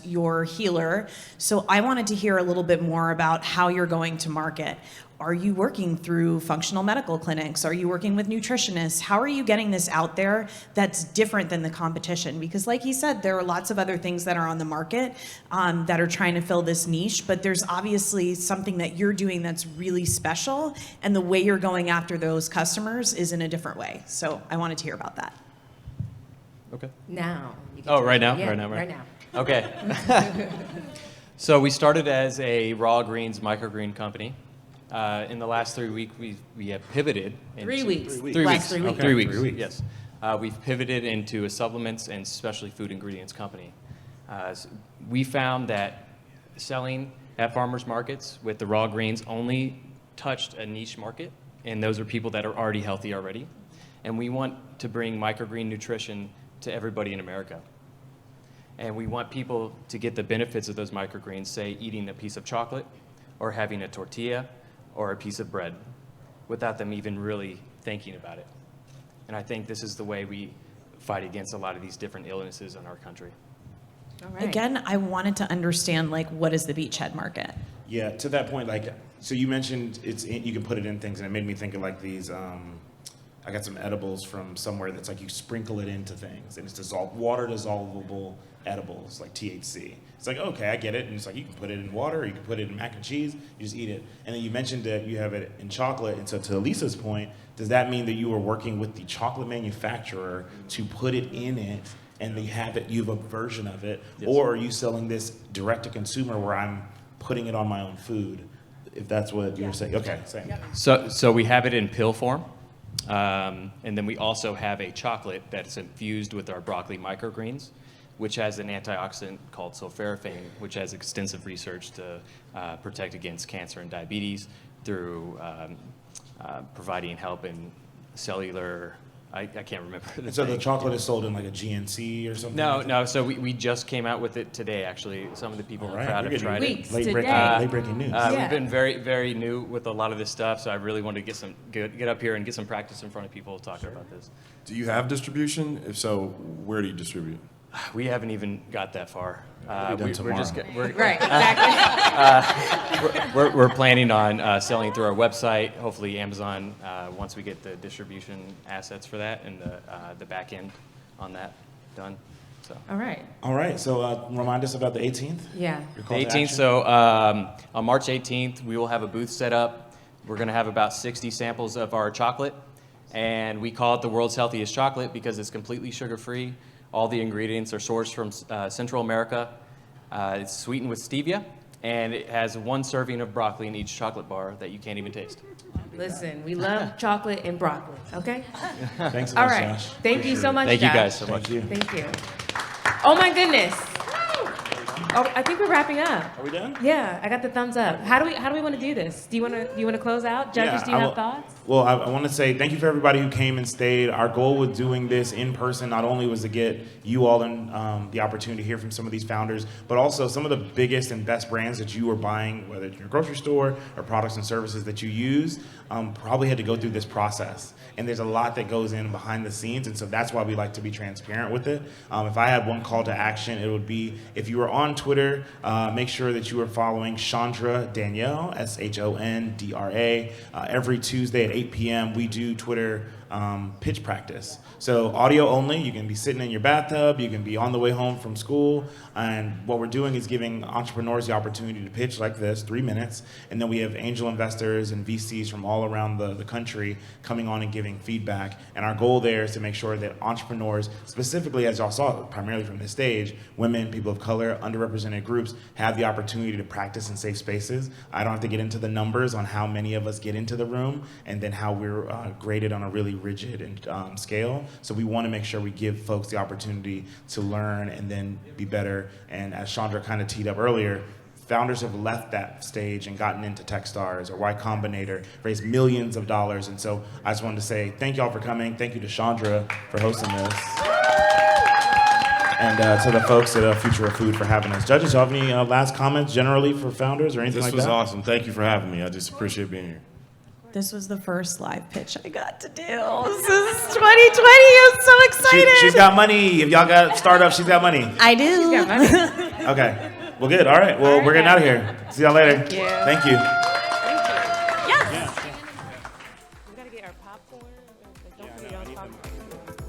your healer. So I wanted to hear a little bit more about how you're going to market. Are you working through functional medical clinics? Are you working with nutritionists? How are you getting this out there that's different than the competition? Because like he said, there are lots of other things that are on the market that are trying to fill this niche, but there's obviously something that you're doing that's really special, and the way you're going after those customers is in a different way. So I wanted to hear about that. Okay. Now. You get Oh, to- right now? Yeah, Right now. now. Okay. So we started as a raw greens microgreen company. In the last 3 weeks, we have pivoted. 3 weeks. 3 Last weeks. 3 weeks. Okay. 3 weeks. 3 weeks. Yes. We've pivoted into a supplements and specialty food ingredients company. We found that selling at farmers markets with the raw greens only touched a niche market, and those are people that are already healthy already. And we want to bring microgreen nutrition to everybody in America. And we want people to get the benefits of those microgreens, say eating a piece of chocolate or having a tortilla or a piece of bread, without them even really thinking about it. And I think this is the way we fight against a lot of these different illnesses in our country. All right. Again, I wanted to understand, like, what is the beachhead market? Yeah, to that point, like, so you mentioned you can put it in things, and it made me think of like these. I got some edibles from somewhere that's like you sprinkle it into things, and it's water dissolvable edibles, like THC. It's like, okay, I get it, and it's like you can put it in water, or you can put it in mac and cheese, you just eat it. And then you mentioned that you have it in chocolate, and so to Elisa's point, does that mean that you are working with the chocolate manufacturer to put it in it, and you have a version of it, Yes. or are you selling this direct to consumer where I'm putting it on my own food? If that's what you're saying. Okay, same. So we have it in pill form, and then we also have a chocolate that's infused with our broccoli microgreens, which has an antioxidant called sulforaphane, which has extensive research to protect against cancer and diabetes through providing help in cellular. I can't remember. And so the chocolate is sold in like a GNC or something? No. So we just came out with it today, actually. Some of the people in the crowd have tried it. Late breaking news. We've been very, very new with a lot of this stuff, so I really wanted to get up here and get some practice in front of people talking about this. Do you have distribution? If so, where do you distribute? We haven't even got that far. We're Right, exactly. We're planning on selling through our website, hopefully Amazon, once we get the distribution assets for that and the back end on that done. So. All right. All right, so remind us about the 18th. Yeah. Your call The to 18th, action. so on March 18th, we will have a booth set up. We're going to have about 60 samples of our chocolate, and we call it the world's healthiest chocolate because it's completely sugar-free. All the ingredients are sourced from Central America. It's sweetened with stevia, and it has 1 serving of broccoli in each chocolate bar that you can't even taste. Listen, we love chocolate and broccoli, okay? Thanks so All much, right. Josh. Thank you so much, Thank you Josh. guys so much. Thank you. Thank you. Oh my goodness. Oh, I think we're wrapping up. Are we done? Yeah, I got the thumbs up. How do we want to do this? Do you want to close out? Judges, do you have thoughts? Well, I want to say thank you for everybody who came and stayed. Our goal with doing this in person not only was to get you all in the opportunity to hear from some of these founders, but also some of the biggest and best brands that you are buying, whether it's in your grocery store or products and services that you use, probably had to go through this process. And there's a lot that goes in behind the scenes, and so that's why we like to be transparent with it. If I had one call to action, it would be if you were on Twitter, make sure that you are following Shondra Danielle, Shondra. Every Tuesday at 8 p.m. we do Twitter pitch practice. So audio only, you can be sitting in your bathtub, you can be on the way home from school, and what we're doing is giving entrepreneurs the opportunity to pitch like this, 3 minutes, and then we have angel investors and VCs from all around the country coming on and giving feedback, and our goal there is to make sure that entrepreneurs, specifically as y'all saw primarily from this stage, women, people of color, underrepresented groups, have the opportunity to practice in safe spaces. I don't have to get into the numbers on how many of us get into the room and then how we're graded on a really rigid and scale. So we want to make sure we give folks the opportunity to learn and then be better. And as Shondra kind of teed up earlier, founders have left that stage and gotten into Techstars or Y Combinator, raised millions of dollars. And so I just wanted to say thank y'all for coming. Thank you to Shondra for hosting this. And to the folks at Future of Food for having us. Judges, y'all have any last comments generally for founders or anything like that? This was awesome. Thank you for having me. I just appreciate being here. This was the first live pitch I got to do. This is 2020. I'm so excited. She's got money. If y'all got startups, she's got money. I do. She's got money. Okay. Well, good. All right. Well, we're getting out of here. See y'all later. Thank you. Thank you. Yes. We gotta get our popcorn. Don't forget our popcorn.